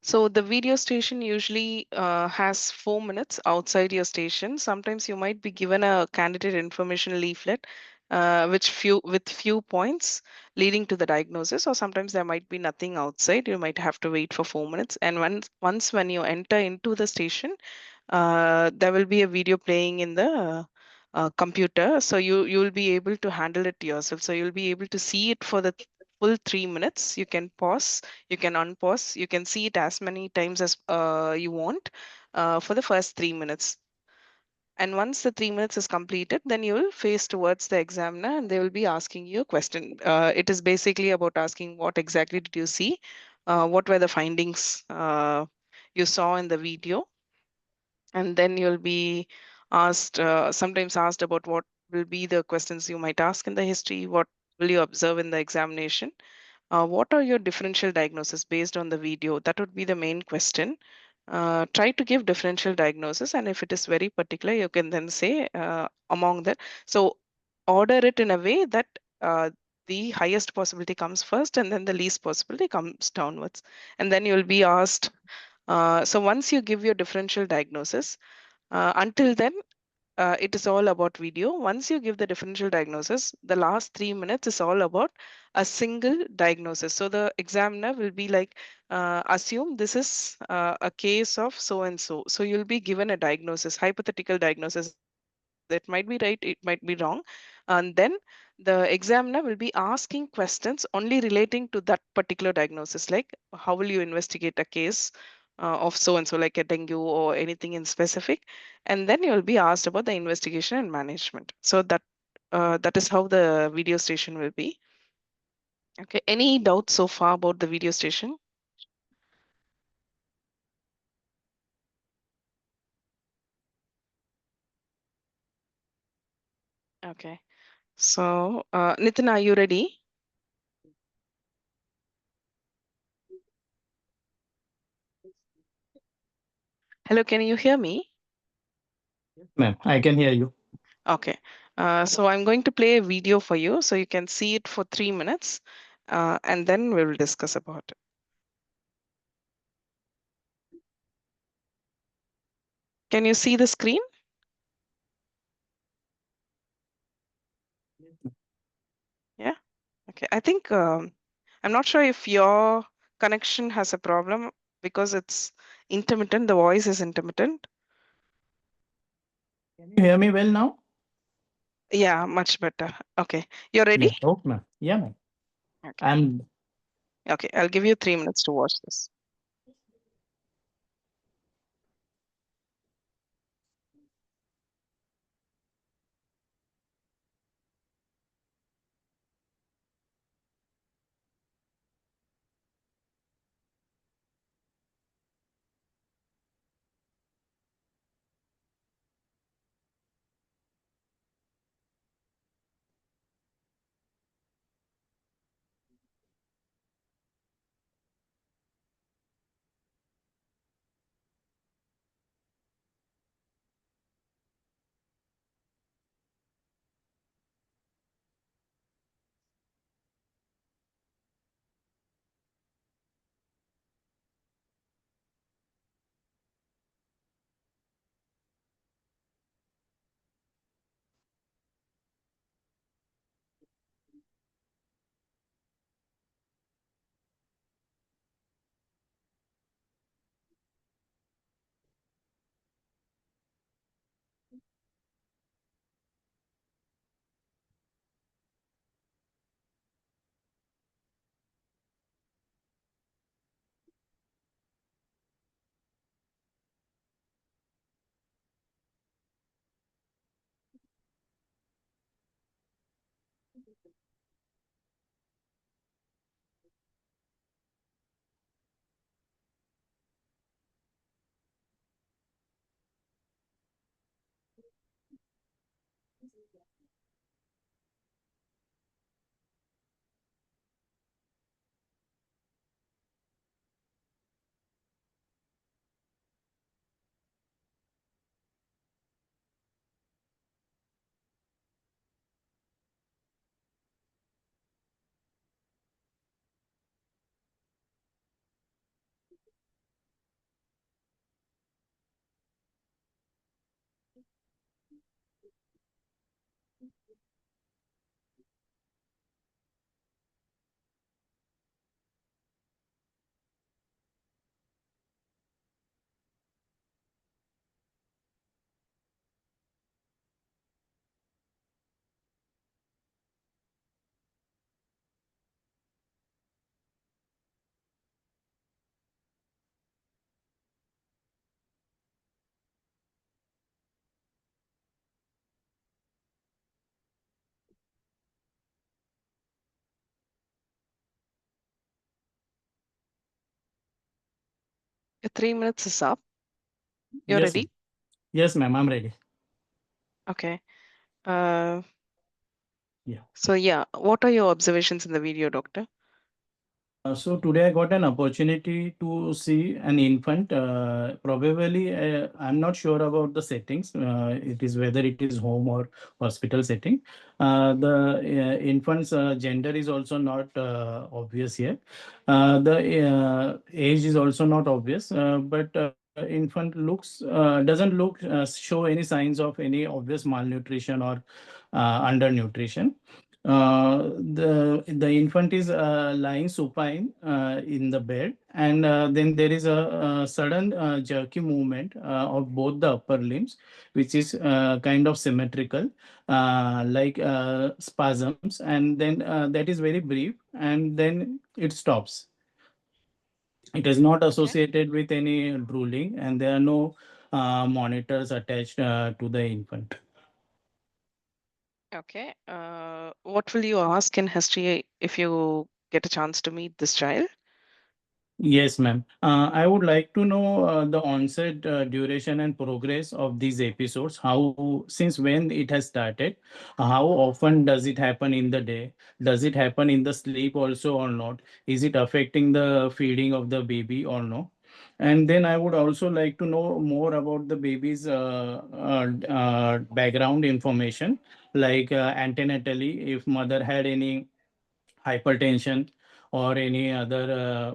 So the video station usually has 4 minutes outside your station. Sometimes you might be given a candidate information leaflet, which few with few points leading to the diagnosis, or sometimes there might be nothing outside. You might have to wait for 4 minutes. And once when you enter into the station, there will be a video playing in the computer, so you will be able to handle it yourself. So you'll be able to see it for the full 3 minutes. You can pause, you can unpause, you can see it as many times as you want for the first 3 minutes. And once the 3 minutes is completed, then you will face towards the examiner and they will be asking you a question. It is basically about asking what exactly did you see, what were the findings you saw in the video, and then you'll be asked sometimes asked about what will be the questions you might ask in the history, what will you observe in the examination, what are your differential diagnosis based on the video. That would be the main question. Try to give differential diagnosis, and if it is very particular you can then say among that. So order it in a way that the highest possibility comes first and then the least possibility comes downwards, and then you'll be asked. So once you give your differential diagnosis, until then, it is all about video. Once you give the differential diagnosis, the last 3 minutes is all about a single diagnosis. So the examiner will be like, assume this is a case of so and so. So you'll be given a diagnosis, hypothetical diagnosis. It might be right, it might be wrong. And then the examiner will be asking questions only relating to that particular diagnosis, like how will you investigate a case of so and so, like a dengue or anything in specific, and then you'll be asked about the investigation and management. So that is how the video station will be. Okay, any doubts so far about the video station? Okay, so Nitin, are you ready? Hello, can you hear me? Ma'am, I can hear you. Okay, so I'm going to play a video for you so you can see it for 3 minutes, and then we will discuss about it. Can you see the screen? Yeah. Okay. I think I'm not sure if your connection has a problem because it's intermittent. The voice is intermittent. Can you hear me well now? Yeah, much better. Okay. You're ready? Yeah. Okay, ma'am. Yeah, ma'am. Okay. I'm Okay. I'll give you 3 minutes to watch this. Your 3 minutes is up. You're Yes, ready? ma'am. Yes, ma'am. I'm ready. Okay. Uh, Yeah. so yeah, what are your observations in the video, doctor? So today I got an opportunity to see an infant. Probably, I'm not sure about the settings. It is whether it is home or hospital setting. The infant's gender is also not obvious here. The age is also not obvious. But infant looks doesn't look show any signs of any obvious malnutrition or undernutrition. The infant is lying supine in the bed, and then there is a sudden jerky movement of both the upper limbs, which is kind of symmetrical, like spasms, and then that is very brief, and then it stops. It is not Okay. associated with any drooling, and there are no monitors attached to the infant. Okay. What will you ask in history if you get a chance to meet this child? Yes, ma'am. I would like to know the onset, duration, and progress of these episodes. How, since when it has started? How often does it happen in the day? Does it happen in the sleep also or not? Is it affecting the feeding of the baby or no? And then I would also like to know more about the baby's background information, like antenatally, if mother had any hypertension or any other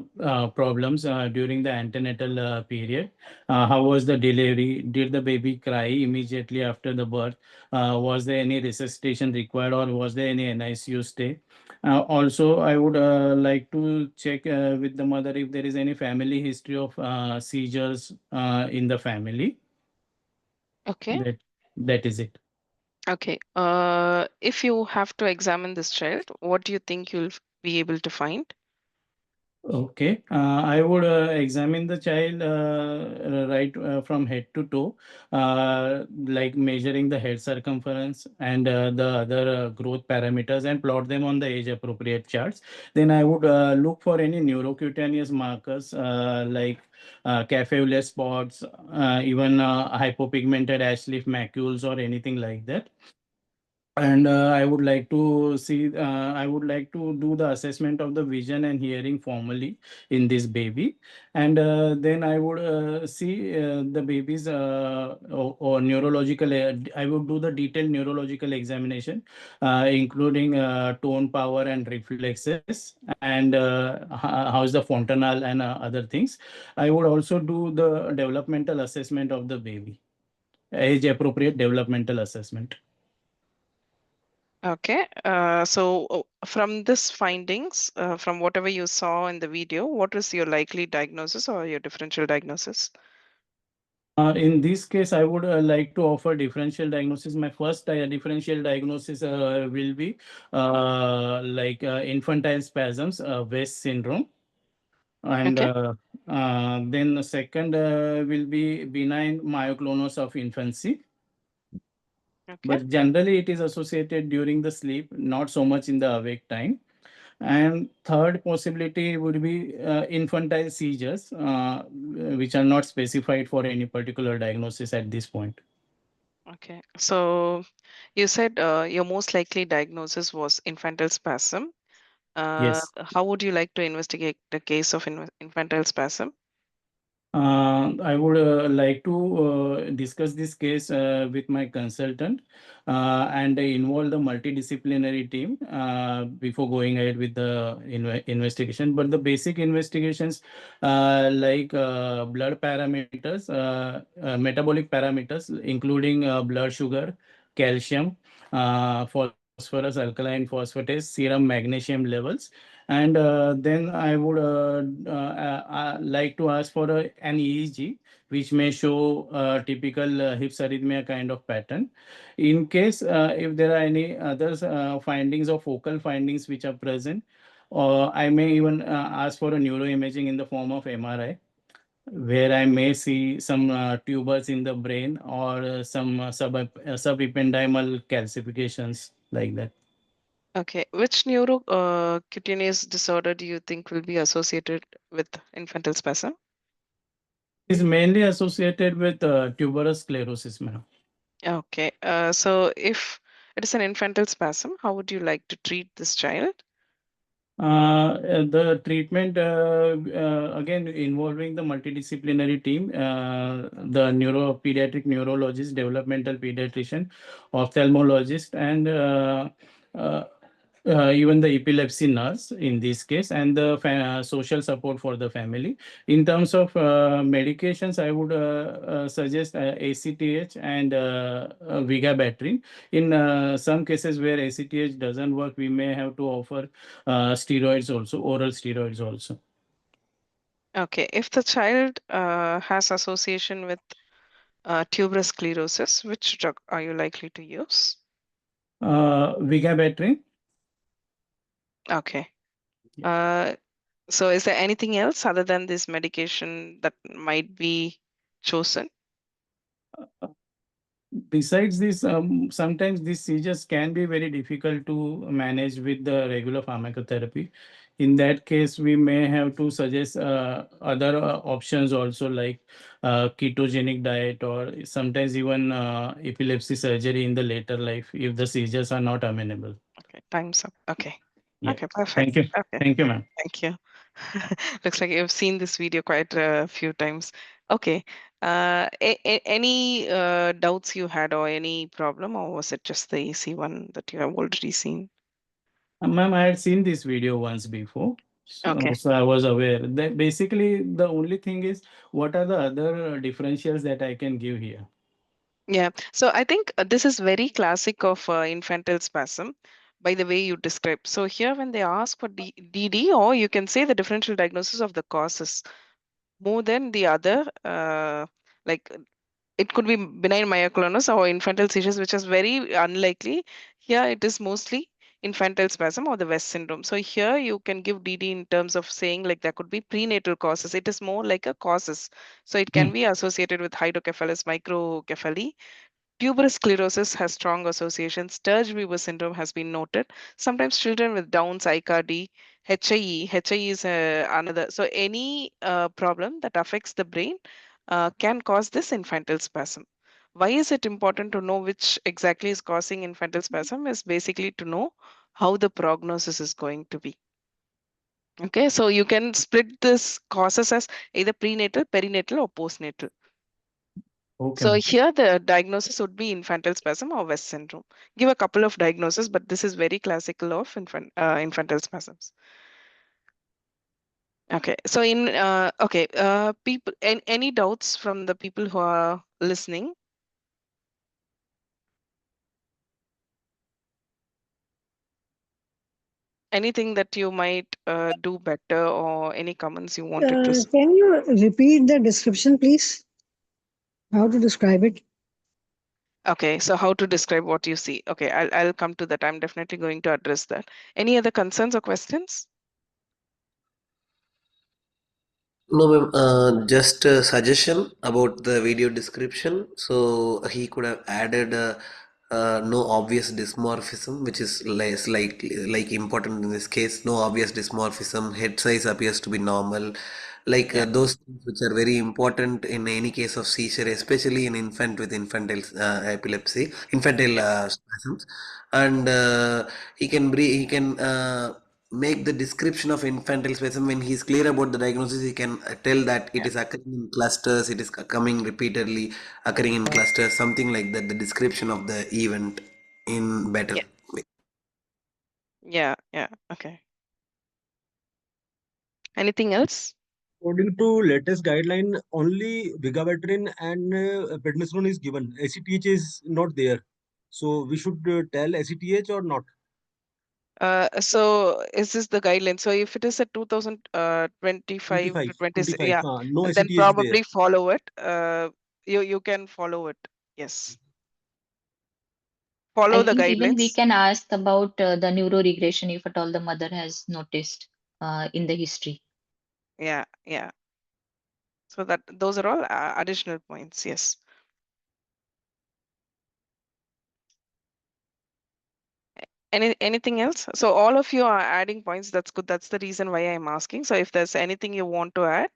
problems during the antenatal period. How was the delivery? Did the baby cry immediately after the birth? Was there any resuscitation required, or was there any NICU stay? Also, I would like to check with the mother if there is any family history of seizures in the family. Okay. That is it. Okay. If you have to examine this child, what do you think you'll be able to find? Okay, I would examine the child right from head to toe, like measuring the head circumference and the other growth parameters, and plot them on the age appropriate charts. Then I would look for any neurocutaneous markers like cafe au lait spots, even hypopigmented ash leaf macules, or anything like that. And I would like to see, I would like to do the assessment of the vision and hearing formally in this baby. And then I would see the baby's or neurological, I would do the detailed neurological examination, including tone, power, and reflexes, and how is the fontanelle and other things. I would also do the developmental assessment of the baby, age appropriate developmental assessment. Okay. From this findings, from whatever you saw in the video, what is your likely diagnosis or your differential diagnosis? In this case, I would like to offer differential diagnosis. My first differential diagnosis will be like infantile spasms, West syndrome, and Okay. then the second will be benign myoclonus of infancy. Okay. But generally, it is associated during the sleep, not so much in the awake time. And third possibility would be infantile seizures, which are not specified for any particular diagnosis at this point. Okay. So you said your most likely diagnosis was infantile spasm. Yes. How would you like to investigate the case of infantile spasm? I would like to discuss this case with my consultant and involve the multidisciplinary team before going ahead with the investigation. But the basic investigations like blood parameters, metabolic parameters, including blood sugar, calcium, phosphorus, alkaline phosphatase, serum magnesium levels. And then I would like to ask for an EEG, which may show typical hips arrhythmia kind of pattern. In case if there are any other findings or focal findings which are present, or I may even ask for a neuroimaging in the form of MRI, where I may see some tumors in the brain, or some subependymal calcifications like that. Okay. Which neuro cutaneous disorder do you think will be associated with infantile spasm? Is mainly associated with tuberous sclerosis, ma'am. Okay. So if it is an infantile spasm, how would you like to treat this child? The treatment again involving the multidisciplinary team, the pediatric neurologist, developmental pediatrician, ophthalmologist, and uh, even the epilepsy nurse in this case, and the social support for the family. In terms of medications, I would suggest ACTH and vigabatrin. In some cases where ACTH doesn't work, we may have to offer steroids also, oral steroids also. Okay. If the child has association with tuberous sclerosis, which drug are you likely to use? Vigabatrin. Okay. Yeah. Uh, so is there anything else other than this medication that might be chosen? Besides this, sometimes these seizures can be very difficult to manage with the regular pharmacotherapy. In that case, we may have to suggest other options also, like ketogenic diet, or sometimes even epilepsy surgery in the later life if the seizures are not amenable. Okay, time's up. Okay. Yeah. Okay, perfect. Thank you. Okay, Thank you, ma'am. thank you. Looks like you've seen this video quite a few times. Okay. Any doubts you had or any problem, or was it just the easy one that you have already seen? Ma'am, I had seen this video once before, so, Okay. so I was aware that basically the only thing is what are the other differentials that I can give here. Yeah. So I think this is very classic of infantile spasm by the way you describe. So here, when they ask for DD, or you can say the differential diagnosis of the causes more than the other, like it could be benign myoclonus or infantile seizures, which is very unlikely. Here, it is mostly infantile spasm or the West syndrome. So here, you can give DD in terms of saying like there could be prenatal causes. It is more like a causes. So it can Hmm. be associated with hydrocephalus, microcephaly. Tuberous sclerosis has strong associations. Sturge-Weaver syndrome has been noted. Sometimes children with Down's, ICARD, HIE. HIE is another. So any problem that affects the brain can cause this infantile spasm. Why is it important to know which exactly is causing infantile spasm? Is basically to know how the prognosis is going to be. Okay, so you can split this causes as either prenatal, perinatal, or postnatal. Okay, So ma'am. here the diagnosis would be infantile spasm or West syndrome. Give a couple of diagnoses, but this is very classical of infantile spasms. Okay, so people, any doubts from the people who are listening? Anything that you might do better, or any comments you wanted to say? Can you repeat the description, please? How to describe it? Okay, so how to describe what you see? Okay, I'll come to that. I'm definitely going to address that. Any other concerns or questions? No, ma'am. Just a suggestion about the video description. So he could have added no obvious dysmorphism, which is less like important in this case. No obvious dysmorphism. Head size appears to be normal. Like Yeah, those things which are very important in any case of seizure, especially in infant with infantile epilepsy, infantile yeah, spasms, and he can make the description of infantile spasm when he's clear about the diagnosis. He can tell that it yeah, is occurring in clusters, it is coming repeatedly, occurring in clusters, something like that. The description of the event in better yeah, way. yeah, yeah. Okay. Anything else? According to latest guideline, only vigabatrin and prednisolone is given. ACTH is not there. So we should tell ACTH or not? So is this the guideline? So if it is a 2025 25, to 26, 25. yeah, No then ACTH there. probably follow it. You can follow it. Yes, I follow the think even we guidelines. can ask about the neuroregression if at all the mother has noticed in the history. Yeah, yeah. So that those are all additional points. Yes. Anything else? So all of you are adding points. That's good. That's the reason why I'm asking. So if there's anything you want to add,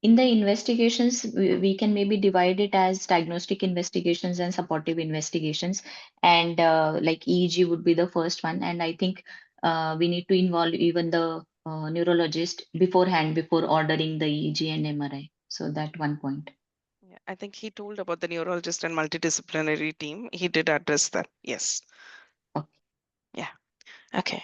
In the investigations, we can maybe divide it as diagnostic investigations and supportive investigations. And like EEG would be the first one. And I think we need to involve even the neurologist beforehand before ordering the EEG and MRI. So that one point. Yeah, I think he told about the neurologist and multidisciplinary team. He did address that. Yes. Okay. Yeah. Okay.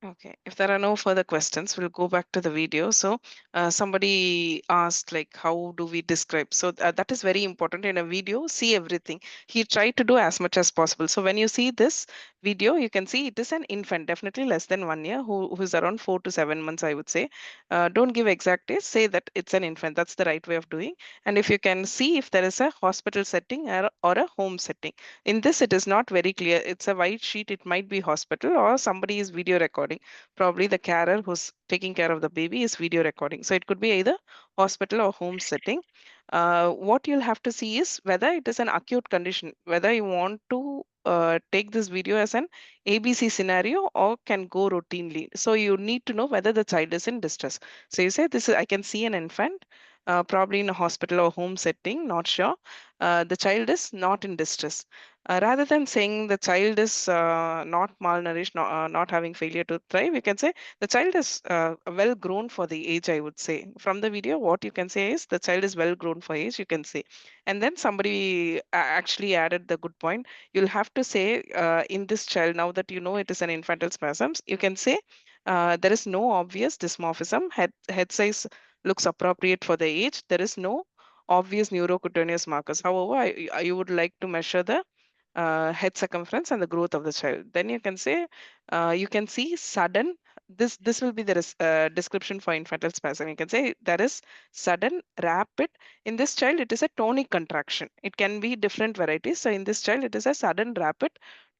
Okay, if there are no further questions, we'll go back to the video. So, somebody asked, like, how do we describe? So, that is very important in a video. See everything. He tried to do as much as possible. So, when you see this video, you can see it is an infant, definitely less than 1 year, who's around 4 to 7 months, I would say. Don't give exact age, say that it's an infant. That's the right way of doing. And if you can see if there is a hospital setting or a home setting. In this, it is not very clear. It's a white sheet. It might be hospital or somebody is video recording. Probably the carer who's taking care of the baby is video recording. So it could be either hospital or home setting. What you'll have to see is whether it is an acute condition, whether you want to take this video as an ABC scenario or can go routinely. So you need to know whether the child is in distress. So you say this is, I can see an infant, probably in a hospital or home setting, not sure. The child is not in distress. Rather than saying the child is not malnourished, not having failure to thrive, you can say the child is well grown for the age, I would say. From the video, what you can say is the child is well grown for age, you can say. And then somebody actually added the good point. You'll have to say in this child, now that you know it is an infantile spasms, you can say there is no obvious dysmorphism, head size looks appropriate for the age, there is no obvious neurocutaneous markers. However, you would like to measure the head circumference and the growth of the child. Then you can say you can see sudden. This will be the description for infantile spasm. You can say there is sudden, rapid. In this child, it is a tonic contraction. It can be different varieties. So in this child, it is a sudden, rapid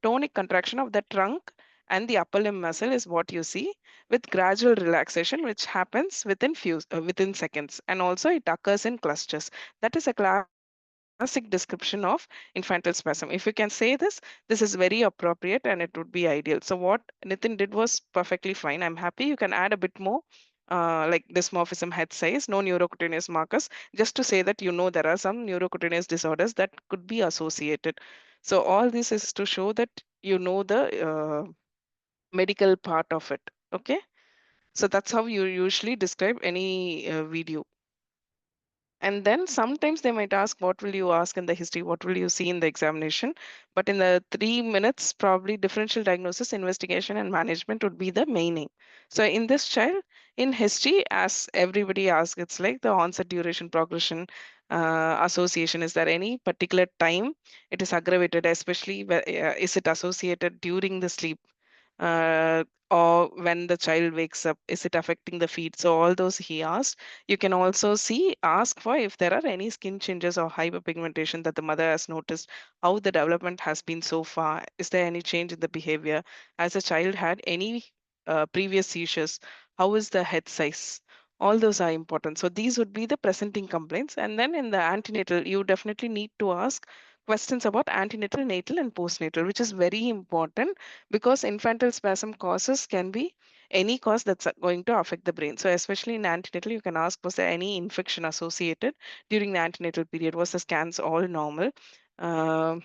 tonic contraction of the trunk and the upper limb muscle is what you see with gradual relaxation, which happens within seconds, and also it occurs in clusters. That is a classic description of infantile spasm. If you can say this is very appropriate and it would be ideal. So what Nitin did was perfectly fine. I'm happy. You can add a bit more. Like dysmorphism, head size, no neurocutaneous markers, just to say that you know there are some neurocutaneous disorders that could be associated. So all this is to show that you know the medical part of it. Okay, so that's how you usually describe any video. And then sometimes they might ask, what will you ask in the history? What will you see in the examination? But in the 3 minutes, probably differential diagnosis, investigation, and management would be the main aim. So in this child, in history, as everybody asks, it's like the onset, duration, progression, association. Is there any particular time it is aggravated, especially is it associated during the sleep? Uh, or when the child wakes up, is it affecting the feed? So all those he asked. You can also ask for if there are any skin changes or hyperpigmentation that the mother has noticed, how the development has been so far. Is there any change in the behavior? Has the child had any previous seizures? How is the head size? All those are important. So these would be the presenting complaints. And then in the antenatal, you definitely need to ask questions about antenatal, natal, and postnatal, which is very important because infantile spasm causes can be any cause that's going to affect the brain. So especially in antenatal, you can ask, was there any infection associated during the antenatal period? Was the scans all normal? Um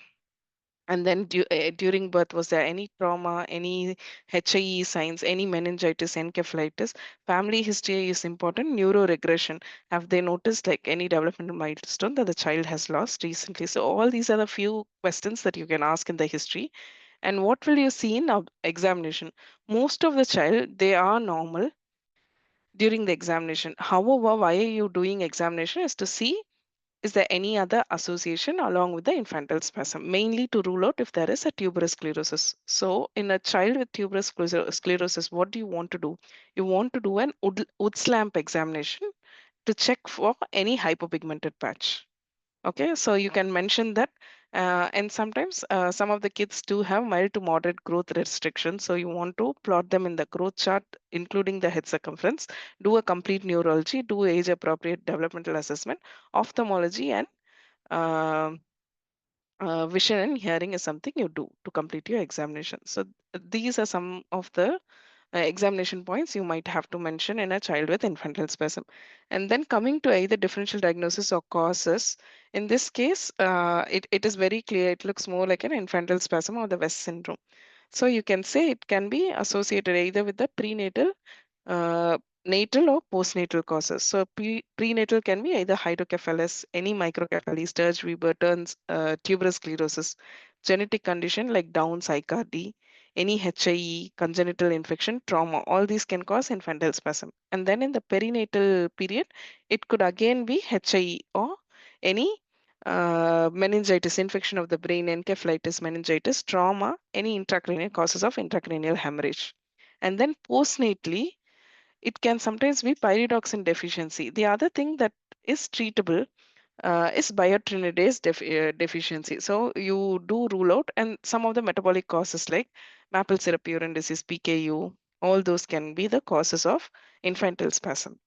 and then during birth, was there any trauma, any HIE signs, any meningitis, encephalitis? Family history is important. Neuroregression. Have they noticed like any developmental milestone that the child has lost recently? So all these are the few questions that you can ask in the history. And what will you see in examination? Most of the child, they are normal during the examination. However, why are you doing examination is to see is there any other association along with the infantile spasm, mainly to rule out if there is a tuberous sclerosis. So, in a child with tuberous sclerosis, what do you want to do? You want to do an Woods lamp examination to check for any hypopigmented patch. Okay, so you can mention that. And sometimes some of the kids do have mild to moderate growth restrictions. So you want to plot them in the growth chart, including the head circumference, do a complete neurology, do age appropriate developmental assessment, ophthalmology, and um vision and hearing is something you do to complete your examination. So these are some of the examination points you might have to mention in a child with infantile spasm. And then coming to either differential diagnosis or causes, in this case, it is very clear. It looks more like an infantile spasm or the West syndrome. So you can say it can be associated either with the prenatal, uh, natal or postnatal causes. So prenatal can be either hydrocephalus, any microcephaly, Sturge Weber, turns, tuberous sclerosis, genetic condition like Down syndrome, any HIE, congenital infection, trauma. All these can cause infantile spasm. And then in the perinatal period, it could again be HIE or any meningitis, infection of the brain, encephalitis, meningitis, trauma, any intracranial causes of intracranial hemorrhage. And then postnatally, it can sometimes be pyridoxine deficiency. The other thing that is treatable is biotinidase deficiency. So you do rule out, and some of the metabolic causes like maple syrup urine disease, PKU, all those can be the causes of infantile spasm.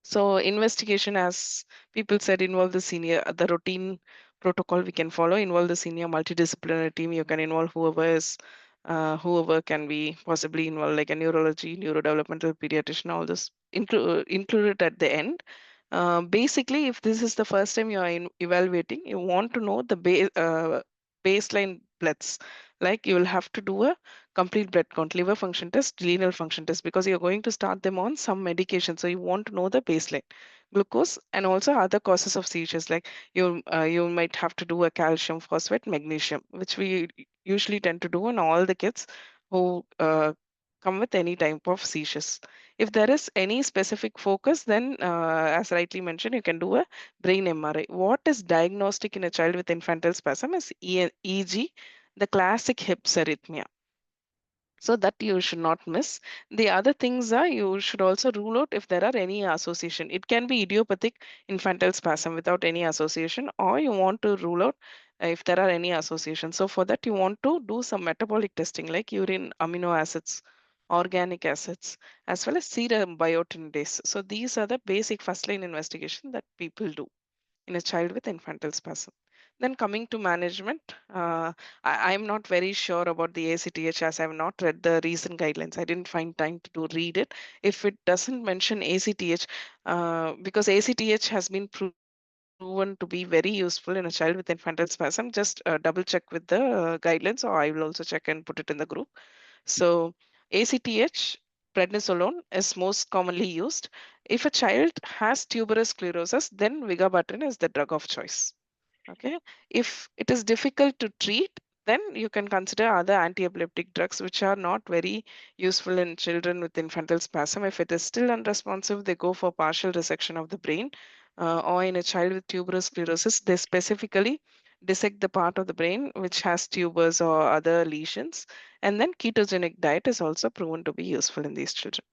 So investigation, as people said, involve the routine protocol we can follow, involve the senior multidisciplinary team. You can involve whoever can be possibly involved, like a neurology, neurodevelopmental pediatrician, all this included at the end. Basically, if this is the first time you are evaluating, you want to know the baseline bloods. Like you will have to do a complete blood count, liver function test, renal function test, because you're going to start them on some medication. So you want to know the baseline glucose and also other causes of seizures. Like you might have to do a calcium, phosphate, magnesium, which we usually tend to do on all the kids who come with any type of seizures. If there is any specific focus, then as rightly mentioned, you can do a brain MRI. What is diagnostic in a child with infantile spasm is EG, the classic hips arrhythmia. So that you should not miss. The other things are you should also rule out if there are any association. It can be idiopathic infantile spasm without any association, or you want to rule out if there are any association. So for that, you want to do some metabolic testing like urine amino acids, organic acids, as well as serum biotinidase. So these are the basic first line investigation that people do in a child with infantile spasm. Then coming to management, I'm not very sure about the ACTH as I've not read the recent guidelines. I didn't find time to read it. If it doesn't mention ACTH, because ACTH has been proven to be very useful in a child with infantile spasm, just double check with the guidelines, or I will also check and put it in the group. So ACTH, prednisolone, is most commonly used. If a child has tuberous sclerosis, then vigabatrin is the drug of choice. Okay. If it is difficult to treat, then you can consider other anti-epileptic drugs, which are not very useful in children with infantile spasm. If it is still unresponsive, they go for partial resection of the brain. Or in a child with tuberous sclerosis, they specifically dissect the part of the brain which has tubers or other lesions. And then ketogenic diet is also proven to be useful in these children.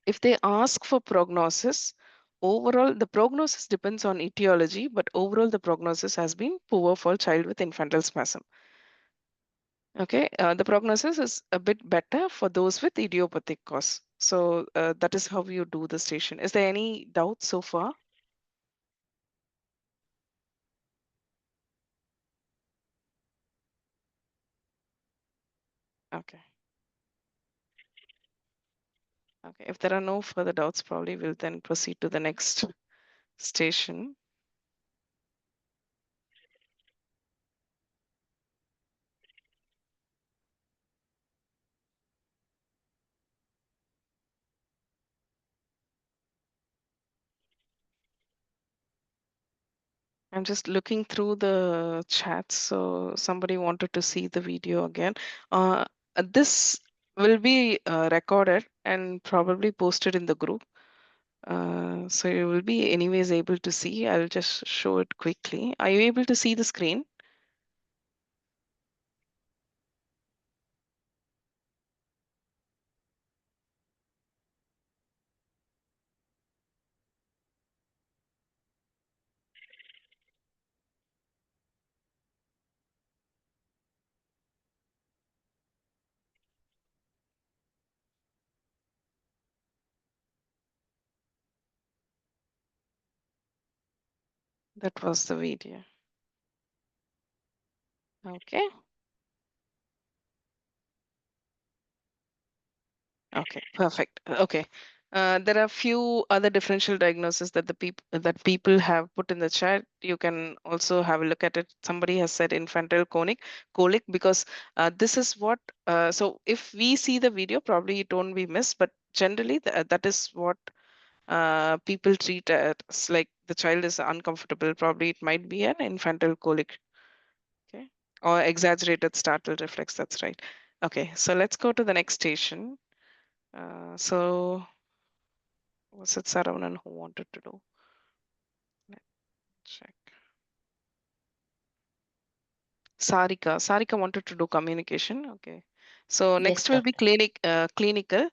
If they ask for prognosis, overall the prognosis depends on etiology, but overall the prognosis has been poor for child with infantile spasm. Okay, the prognosis is a bit better for those with idiopathic cause. So that is how you do the station. Is there any doubt so far? Okay. Okay. If there are no further doubts, probably we'll then proceed to the next station. I'm just looking through the chat. So somebody wanted to see the video again. This will be recorded and probably posted in the group. So you will be anyways able to see. I'll just show it quickly. Are you able to see the screen? That was the video. Okay. Okay, perfect. Okay. There are few other differential diagnoses that people have put in the chat. You can also have a look at it. Somebody has said infantile colic because this is what. So if we see the video, probably it won't be missed, but generally that is what people treat as like the child is uncomfortable. Probably it might be an infantile colic. Okay, or exaggerated startle reflex. That's right. Okay, so let's go to the next station. So was it Saravanan who wanted to do? Let's check. Sarika wanted to do communication. Okay. So Yes, next will be doctor. clinical.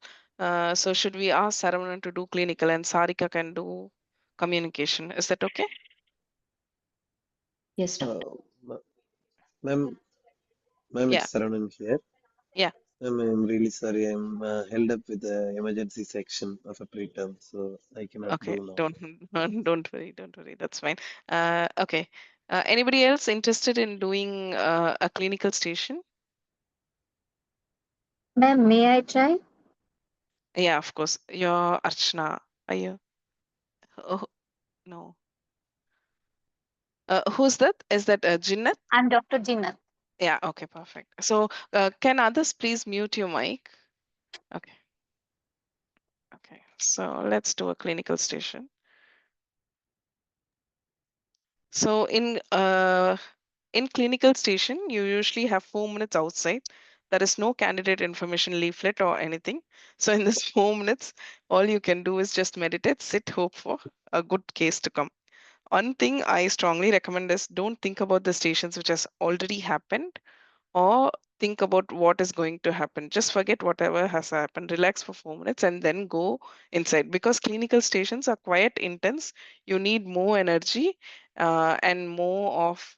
So should we ask Saravanan to do clinical and Sarika can do communication? Is that okay? Yes, doctor. Uh, ma- ma'am, ma'am, Yeah. it's Saranam here. Yeah. Ma'am, I'm really sorry. I'm held up with the emergency section of a preterm, so I cannot Okay. do now. Don't don't worry. Don't worry. That's fine. Okay. Anybody else interested in doing a clinical station? Ma'am, may I try? Yeah, of course. You're Archana. Are you? Oh, no. Who's that? Is that Jinnat? I'm Dr. Jinnat. Yeah, okay, perfect. So, can others please mute your mic? Okay, okay. So let's do a clinical station. So in clinical station, you usually have 4 minutes outside. There is no candidate information leaflet or anything. So in this 4 minutes, all you can do is just meditate, sit, hope for a good case to come. One thing I strongly recommend is don't think about the stations which has already happened or think about what is going to happen. Just forget whatever has happened, relax for 4 minutes, and then go inside because clinical stations are quite intense. You need more energy and more of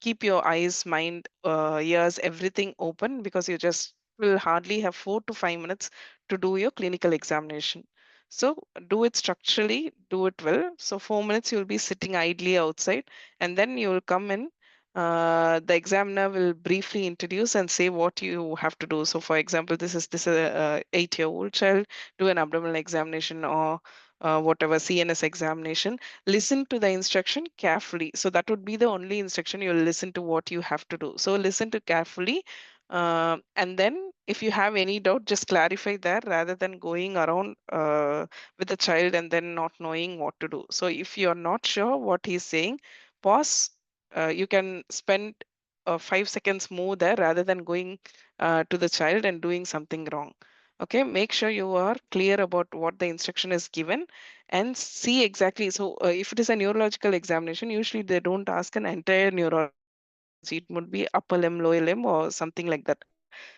keep your eyes, mind, ears, everything open because you just will hardly have 4 to 5 minutes to do your clinical examination. So do it structurally, do it well. So 4 minutes you'll be sitting idly outside, and then you will come in. The examiner will briefly introduce and say what you have to do. So, for example, this is a 8-year-old child. Do an abdominal examination or whatever CNS examination. Listen to the instruction carefully. So that would be the only instruction you'll listen to what you have to do. So listen to carefully, and then if you have any doubt, just clarify there rather than going around with the child and then not knowing what to do. So if you're not sure what he's saying, pause. You can spend 5 seconds more there rather than going to the child and doing something wrong. Okay, make sure you are clear about what the instruction is given and see exactly. So if it is a neurological examination, usually they don't ask an entire neurology. It would be upper limb, lower limb, or something like that.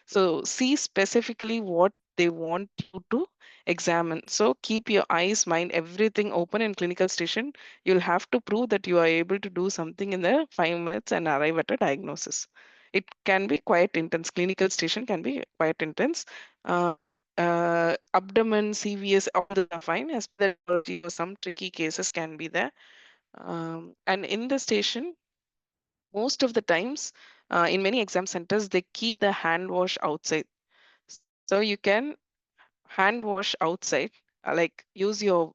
So see specifically what they want you to examine. So keep your eyes, mind, everything open in clinical station. You'll have to prove that you are able to do something in the 5 minutes and arrive at a diagnosis. It can be quite intense. Clinical station can be quite intense. Uh, Abdomen, CVS, all those are fine. As per the neurology, or some tricky cases can be there. And in the station, most of the times, in many exam centers, they keep the hand wash outside. So you can hand wash outside, like use your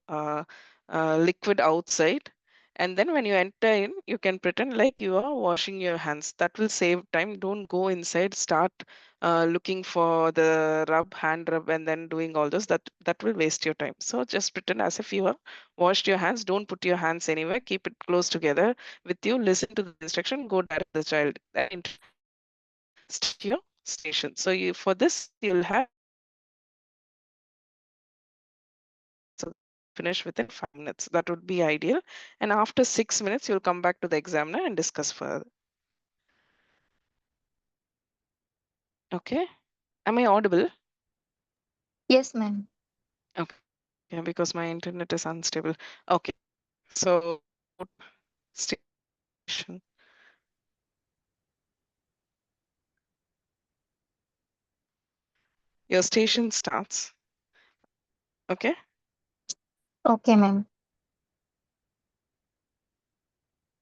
liquid outside, and then when you enter in, you can pretend like you are washing your hands. That will save time. Don't go inside, start looking for the hand rub, and then doing all this. That will waste your time. So just pretend as if you have washed your hands. Don't put your hands anywhere. Keep it close together with you. Listen to the instruction. Go direct to the child. Then introduce the child. Start your station. So you for this you'll have 4 minutes so that you can finish within 5 minutes. That would be ideal. And after 6 minutes, you'll come back to the examiner and discuss further. Okay. Am I audible? Yes, ma'am. Okay. Yeah, because my internet is unstable. Okay. So station. Your station starts. Okay. Okay, ma'am.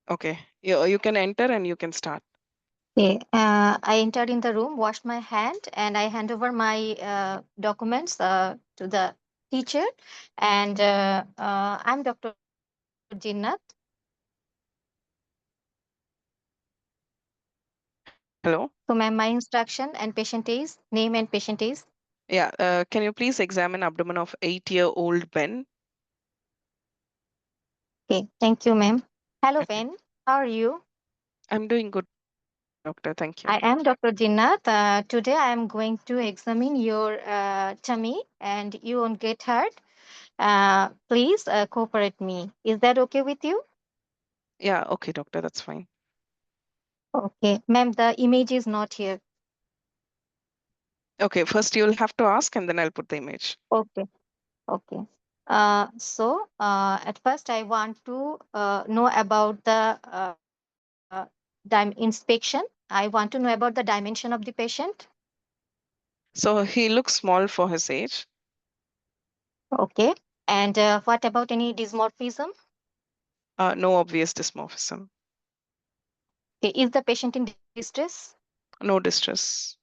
Okay. You can enter and you can start. Okay. I entered in the room, washed my hand, and I hand over my documents to the teacher. And I'm Dr. Jinnat. Hello. So, ma'am, my instruction and patient is name and patient is. Yeah. Can you please examine abdomen of 8-year-old Ben? Okay. Thank you, ma'am. Hello, Okay. Ben. How are you? I'm doing good, doctor. Thank you. I am Dr. Jinnat. Today I am going to examine your tummy and you won't get hurt. Please cooperate me. Is that okay with you? Yeah. Okay, doctor. That's fine. Okay. Ma'am, the image is not here. Okay. First, you'll have to ask, and then I'll put the image. Okay. Okay. At first, I want to know about the inspection. I want to know about the dimension of the patient. So he looks small for his age. Okay. And what about any dysmorphism? No obvious dysmorphism. Okay. Is the patient in distress? No distress.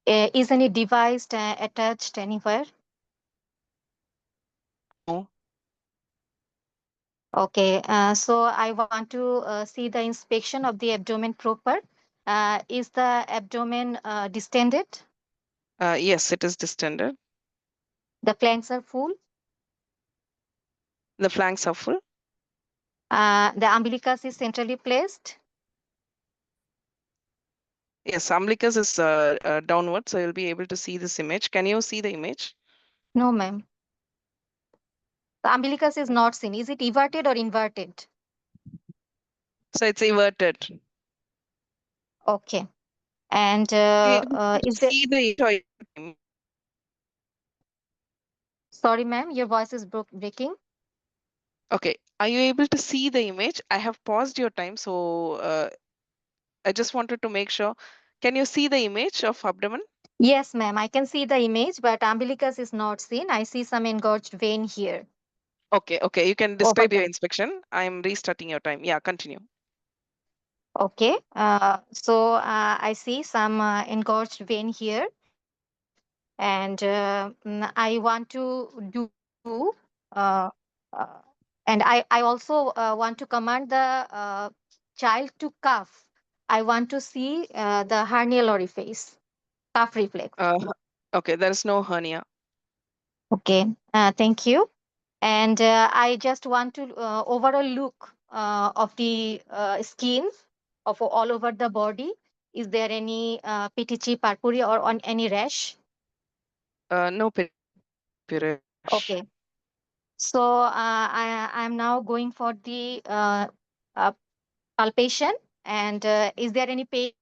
Is any device attached anywhere? No. Okay. So I want to see the inspection of the abdomen proper. Is the abdomen distended? Yes, it is distended. The flanks are full. The flanks are full. The umbilicus is centrally placed. Yes, umbilicus is downward, so you'll be able to see this image. Can you see the image? No, ma'am. The umbilicus is not seen. Is it everted or inverted? So it's inverted. Okay. And Are you able to is there? see the image? Sorry, ma'am. Your voice is breaking. Okay. Are you able to see the image? I have paused your time, so I just wanted to make sure. Can you see the image of abdomen? Yes, ma'am. I can see the image, but umbilicus is not seen. I see some engorged vein here Okay, okay. You can over describe your the. inspection. I'm restarting your time. Yeah, continue. Okay. I see some engorged vein here, and I want to do. Uh, uh, and I also want to command the child to cough. I want to see the hernial orifice, cough reflex. Okay, there is no hernia. Okay. Thank you. And I just want to overall look of the skin of all over the body. Is there any PTG, purpura, or on any rash? No pirash. Okay. So I am now going for the uh, palpation. And is there any pain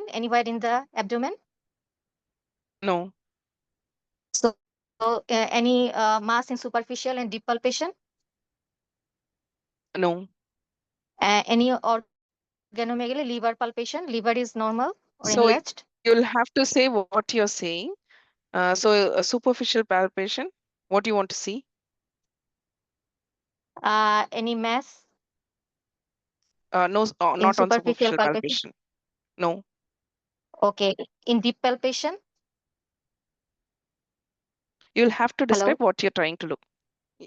anywhere in the abdomen? No, So any mass in superficial and deep palpation? no. Any organomegaly, liver palpation? Liver is normal or So enlarged? you'll have to say what you're saying. So a superficial palpation, what do you want to see? Any mass No, in not on superficial superficial palpation? palpation. No, Okay. In deep palpation? you'll have to describe Hello. what you're trying to look.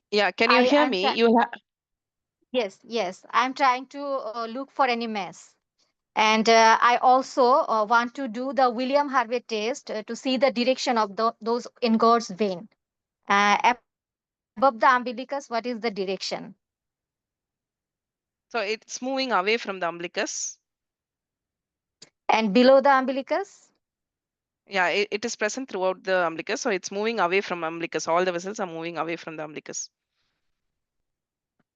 Yeah, can you I hear I'm me? trying. Yes. I'm trying to look for any mass. And I also want to do the William Harvey test to see the direction of those engorged vein. Above the umbilicus, what is the direction? So it's moving away from the umbilicus. And below the umbilicus? Yeah, it is present throughout the umbilicus, so it's moving away from umbilicus. All the vessels are moving away from the umbilicus.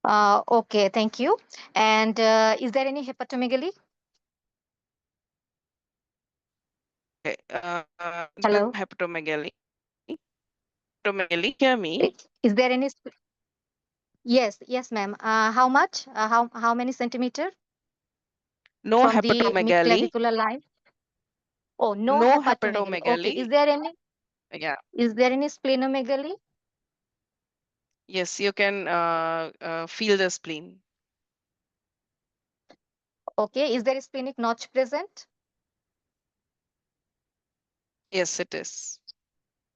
Okay, thank you. And is there any hepatomegaly? Okay, there's Hello. hepatomegaly. Hepatomegaly, hear me. Is there any? Yes, ma'am. How much? How many centimeter No from the hepatomegaly. midclavicular line? Oh, no No hepatomegaly. Okay. hepatomegaly. Yeah, Is there any splenomegaly? yes, you can feel the spleen. Okay. Is there a splenic notch present? Yes, it is.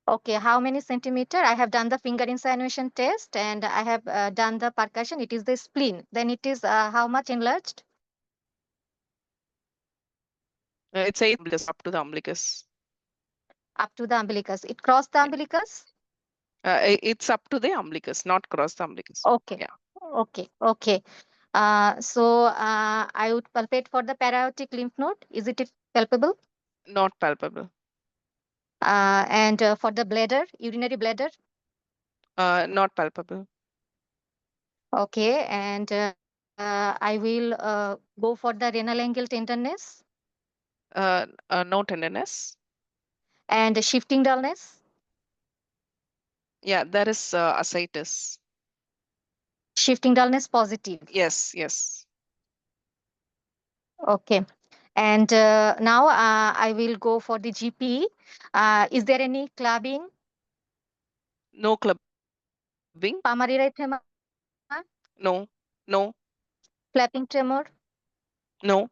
Okay, how many centimeter? I have done the finger insinuation test and I have done the percussion. It is the spleen. Then it is how much enlarged? It's 8 up to the umbilicus. Up to the umbilicus. It crossed the Yeah. umbilicus? It's up to the umbilicus, not cross the umbilicus. Okay, Yeah, okay. I would palpate for the para-aortic lymph node. Is it palpable? not palpable. And for the bladder, urinary bladder? Not palpable. Okay, and I will go for the renal angle tenderness No tenderness. and shifting dullness. Yeah, there is ascites. Shifting dullness positive. Yes, yes. Okay. And now I will go for the GP. Is there any clubbing, No clubbing. pulmonary erythema, No, no, flapping tremor? no,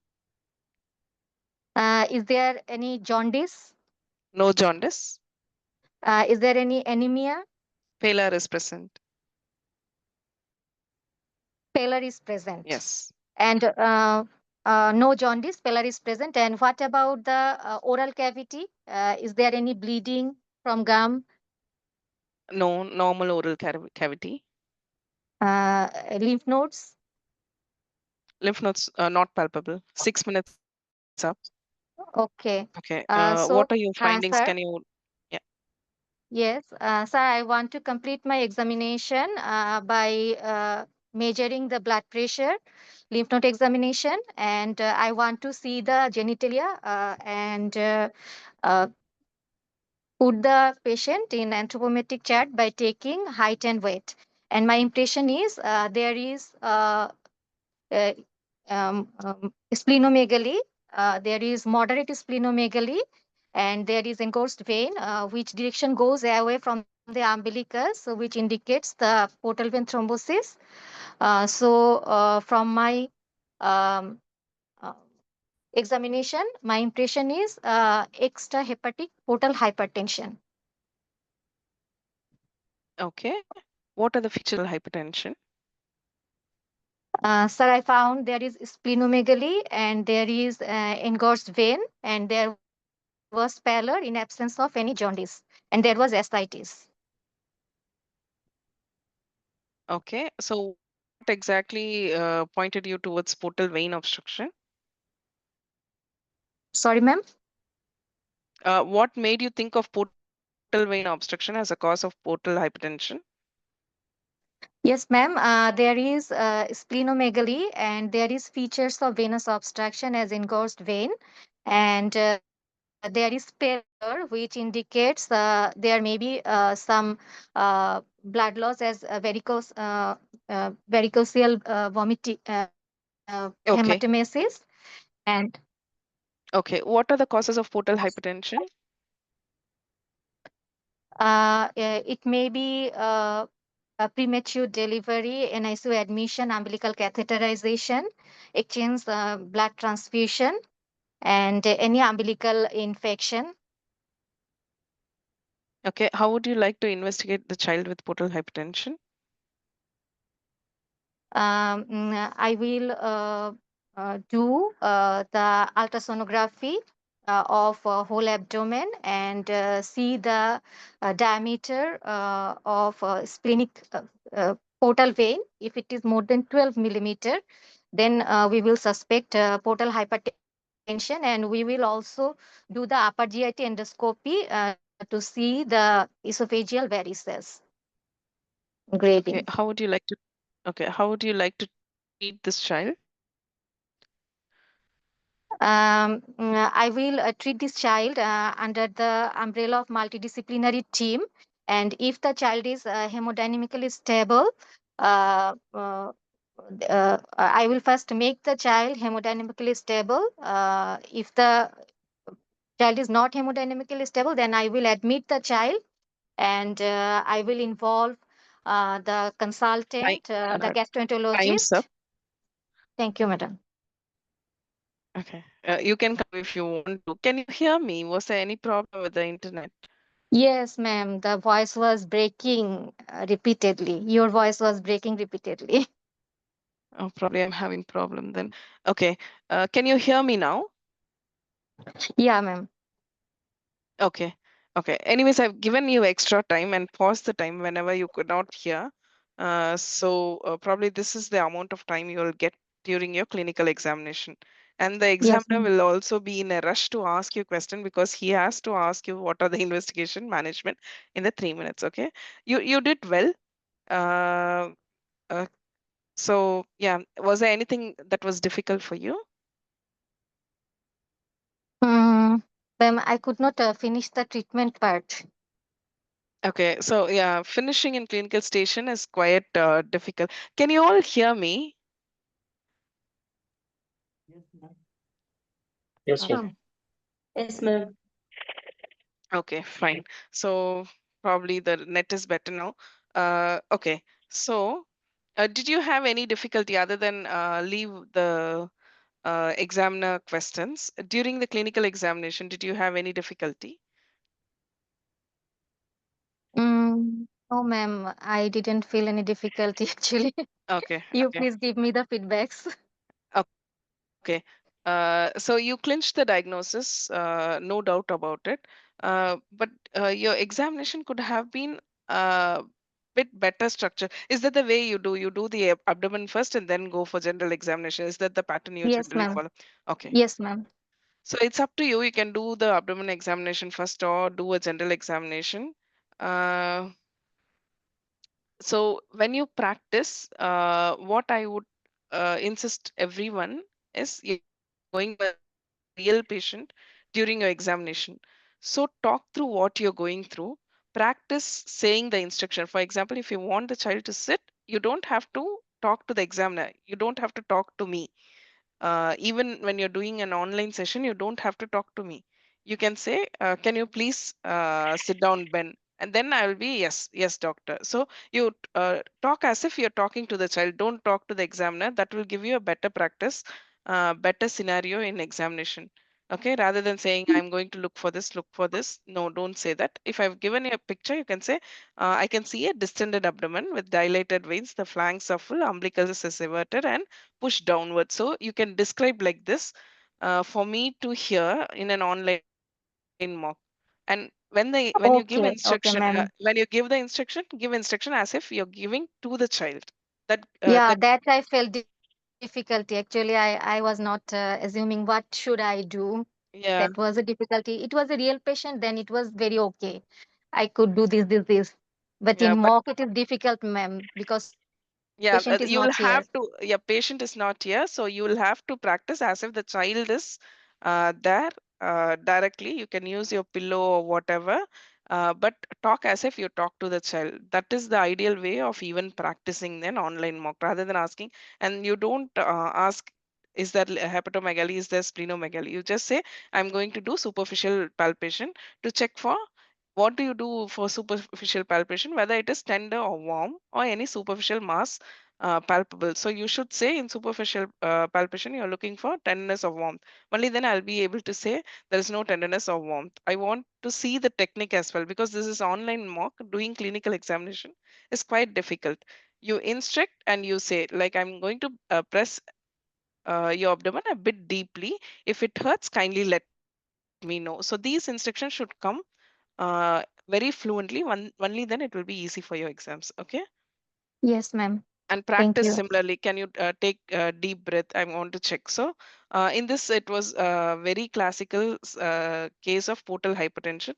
Is there any jaundice? no jaundice. Is there any anemia? Pallor is present. Pallor is present. Yes. And no jaundice, pallor is present. And what about the oral cavity? Is there any bleeding from gum, No normal oral cavity. lymph nodes? Lymph nodes not palpable. 6 minutes up. Okay. Okay. What are your findings? Can Sir, you? Yeah. yes, sir, I want to complete my examination by measuring the blood pressure, lymph node examination, and I want to see the genitalia and uh, put the patient in anthropometric chart by taking height and weight. And my impression is there is uh, splenomegaly, there is moderate splenomegaly, and there is engorged vein, which direction goes away from the umbilicus, so which indicates the portal vein thrombosis. From my um, uh, examination, my impression is extrahepatic portal hypertension. Okay. What are the features of hypertension? Sir, I found there is splenomegaly and there is engorged vein and there was pallor in absence of any jaundice and there was ascites. Okay. So what exactly pointed you towards portal vein obstruction? Sorry, ma'am. What made you think of portal vein obstruction as a cause of portal hypertension? Yes, ma'am. There is splenomegaly and there is features of venous obstruction as engorged vein and there is pallor which indicates there may be some blood loss as varicocele Okay. hematemesis. And Okay. What are the causes of portal hypertension? it may be a premature delivery, NICU admission, umbilical catheterization, exchange blood transfusion, and any umbilical infection. Okay. How would you like to investigate the child with portal hypertension? I will do the ultrasonography of whole abdomen and see the diameter of splenic portal vein. If it is more than 12 millimeter, then we will suspect portal hypertension and we will also do the upper GIT endoscopy to see the esophageal varices Okay. grading. How would you like to? Okay. How would you like to treat this child? I will treat this child under the umbrella of multidisciplinary team. And if the child is hemodynamically stable, uh, uh, I will first make the child hemodynamically stable. If the child is not hemodynamically stable, then I will admit the child and I will involve the Time. consultant, the Time's up. gastroenterologist. Thank you, madam. Okay. You can come if you want to. Can you hear me? Was there any problem with the internet? Yes, ma'am. The voice was breaking repeatedly. Your voice was breaking repeatedly. Oh, probably I'm having problem then. Okay. Can you hear me now? Yeah, ma'am. Okay. Okay. Anyways, I've given you extra time and pause the time whenever you could not hear. Probably this is the amount of time you will get during your clinical examination. And the Yes, examiner ma'am. will also be in a rush to ask you question because he has to ask you what are the investigation management in the 3 minutes. Okay. You did well. Uh, uh, so yeah, was there anything that was difficult for you? Mm, ma'am, I could not finish the treatment part. Okay, so yeah, finishing in clinical station is quite difficult. Can you all hear me? Yes, ma'am. Okay, Um, Yes, ma'am. okay, fine. So probably the net is better now. Okay, so did you have any difficulty other than leave the examiner questions during the clinical examination? Did you have any difficulty? no, ma'am. I didn't feel any difficulty actually. Okay, You okay. please give me the feedbacks. Okay. So you clinched the diagnosis, no doubt about it. But your examination could have been a bit better structure. Is that the way you do? You do the abdomen first and then go for general examination. Is that the pattern you Yes, generally ma'am. follow? Okay. Yes, ma'am. So it's up to you. You can do the abdomen examination first or do a general examination. Uh, so when you practice, what I would insist everyone is you're going with a real patient during your examination. So talk through what you're going through. Practice saying the instruction. For example, if you want the child to sit, you don't have to talk to the examiner. You don't have to talk to me. Even when you're doing an online session, you don't have to talk to me. You can say, can you please sit down, Ben? And then I will be, yes, yes, doctor. So you talk as if you're talking to the child. Don't talk to the examiner. That will give you a better practice, better scenario in examination. Okay, rather than saying, I'm going to look for this, look for this. No, don't say that. If I've given you a picture, you can say, I can see a distended abdomen with dilated veins. The flanks are full, umbilicus is everted, and push downward. So you can describe like this for me to hear in an online mock. And when you give instruction, Okay, okay, when you ma'am. give the instruction, give instruction as if you're giving to the child. That Yeah, that I felt difficulty. Actually, I was not assuming what should I do. That yeah, was a difficulty. It was a real patient, then it was very okay. I could do this. But yeah, in but mock, it is difficult, ma'am, because patient is not yeah, here. you will have to. Your patient is not here, so you will have to practice as if the child is there directly. You can use your pillow or whatever, but talk as if you talk to the child. That is the ideal way of even practicing an online mock, rather than asking. And you don't ask, is there hepatomegaly? Is there splenomegaly? You just say, I'm going to do superficial palpation to check for what do you do for superficial palpation, whether it is tender or warm or any superficial mass palpable. So you should say in superficial palpation, you're looking for tenderness or warmth. Only then I'll be able to say there is no tenderness or warmth. I want to see the technique as well because this is online mock. Doing clinical examination is quite difficult. You instruct and you say, like, I'm going to press your abdomen a bit deeply. If it hurts, kindly let me know. So these instructions should come very fluently. Only then it will be easy for your exams. Okay. Yes, ma'am. And Thank practice you. similarly. Can you take a deep breath? I want to check. So in this, it was a very classical case of portal hypertension.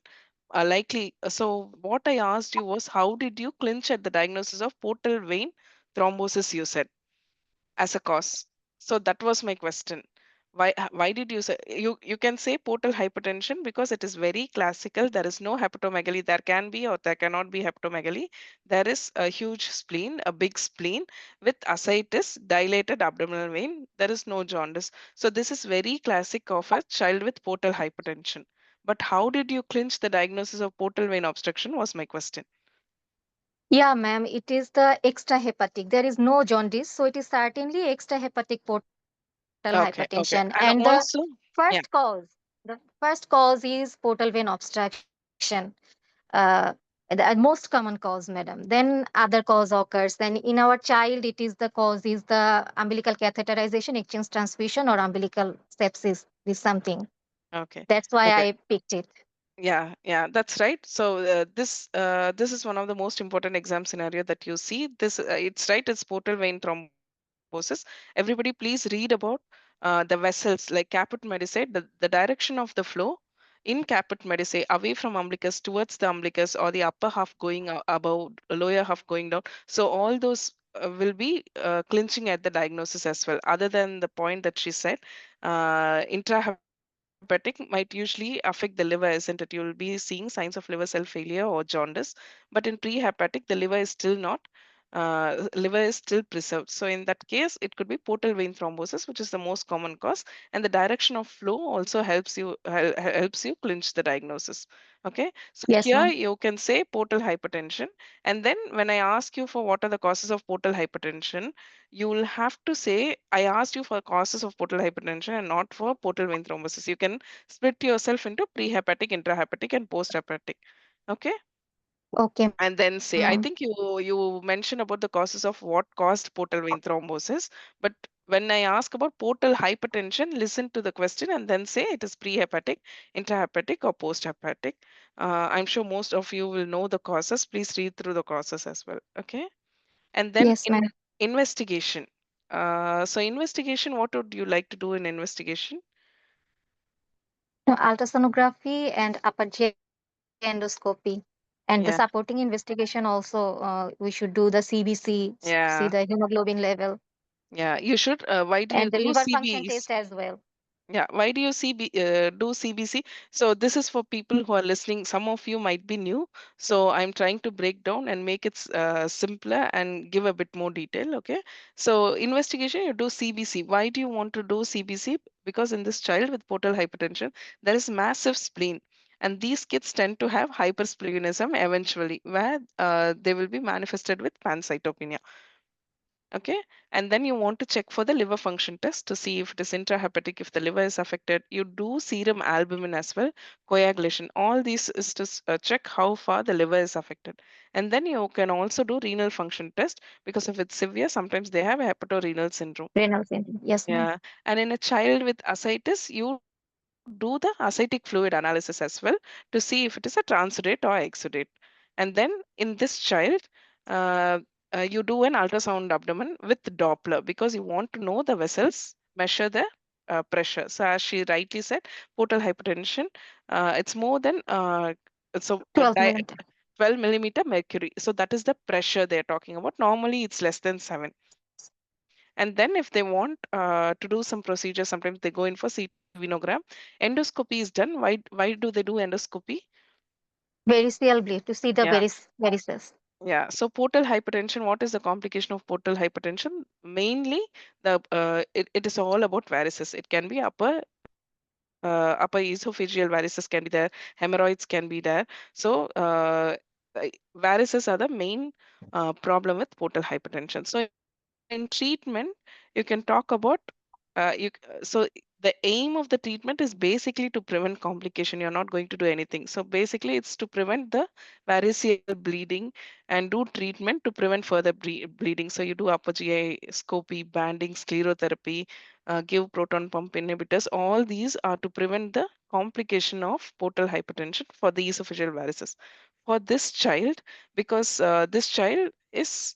Likely. So what I asked you was, how did you clinch at the diagnosis of portal vein thrombosis? You said as a cause. So that was my question. Why did you say you can say portal hypertension because it is very classical. There is no hepatomegaly. There can be or there cannot be hepatomegaly. There is a huge spleen, a big spleen with ascites, dilated abdominal vein. There is no jaundice. So this is very classic of a child with portal hypertension. But how did you clinch the diagnosis of portal vein obstruction was my question. Yeah, ma'am, it is the extrahepatic. There is no jaundice, so it is certainly extrahepatic portal vein obstruction. Okay, okay. hypertension. And And the also, yeah, first cause, the first cause is portal vein obstruction. Uh, the most common cause, madam. Then other cause occurs. Then in our child, it is the cause is the umbilical catheterization, exchange transfusion, or umbilical sepsis. This something. okay, That's why okay. I picked it. Yeah, yeah, that's right. So this is one of the most important exam scenario that you see. This it's right. It's portal vein thrombosis. Everybody, please read about the vessels like caput medusae, the direction of the flow in caput medusae away from umbilicus towards the umbilicus, or the upper half going above, lower half going down. So all those will be clinching at the diagnosis as well. Other than the point that she said, intrahepatic might usually affect the liver, isn't it? You'll be seeing signs of liver cell failure or jaundice, but in prehepatic, the liver is still not. Liver is still preserved. So in that case, it could be portal vein thrombosis, which is the most common cause, and the direction of flow also helps you clinch the diagnosis. Okay, so Yes, here ma'am. you can say portal hypertension, and then when I ask you for what are the causes of portal hypertension, you will have to say, I asked you for causes of portal hypertension and not for portal vein thrombosis. You can split yourself into prehepatic, intrahepatic, and posthepatic. Okay. Okay, And ma'am. then say, I think you mentioned about the causes of what caused portal vein thrombosis, but when I ask about portal hypertension, listen to the question and then say it is prehepatic, intrahepatic, or posthepatic. I'm sure most of you will know the causes. Please read through the causes as well. Okay. And then Yes, ma'am. investigation. So investigation, what would you like to do in investigation? Ultrasonography and upper GI endoscopy. And the supporting Yeah, investigation also, we should do the CBC, see the yeah, hemoglobin level, yeah. You should. Why do and you the do liver function CBs? test as well. Yeah, why do you do CBC? So this is for people who are listening. Some of you might be new, so I'm trying to break down and make it simpler and give a bit more detail. Okay, so investigation, you do CBC. Why do you want to do CBC? Because in this child with portal hypertension, there is massive spleen. And these kids tend to have hypersplenism eventually, where they will be manifested with pancytopenia. Okay, and then you want to check for the liver function test to see if it is intrahepatic, if the liver is affected. You do serum albumin as well, coagulation. All these is to check how far the liver is affected. And then you can also do renal function test, because if it's severe, sometimes they have hepatorenal syndrome. Renal syndrome. Yes, ma'am. Yeah, and in a child with ascites, you do the ascitic fluid analysis as well to see if it is a transudate or exudate. And then in this child, uh, you do an ultrasound abdomen with Doppler, because you want to know the vessels, measure the pressure. So as she rightly said, portal hypertension, it's more than so 12 millimeter. 12 millimeter mercury. So that is the pressure they're talking about. Normally it's less than 7. And then if they want to do some procedure, sometimes they go in for CT venogram. Endoscopy is done. Why do they do endoscopy? Variceal bleed to see the Yeah. varices. Yeah. So portal hypertension, what is the complication of portal hypertension? Mainly it is all about varices. It can be upper esophageal varices can be there, hemorrhoids can be there. So varices are the main problem with portal hypertension. So in treatment, you can talk about so the aim of the treatment is basically to prevent complication. You're not going to do anything. So basically, it's to prevent the variceal bleeding and do treatment to prevent further bleeding. So you do upper GI scopy, banding, sclerotherapy, give proton pump inhibitors. All these are to prevent the complication of portal hypertension for the esophageal varices. For this child, because this child is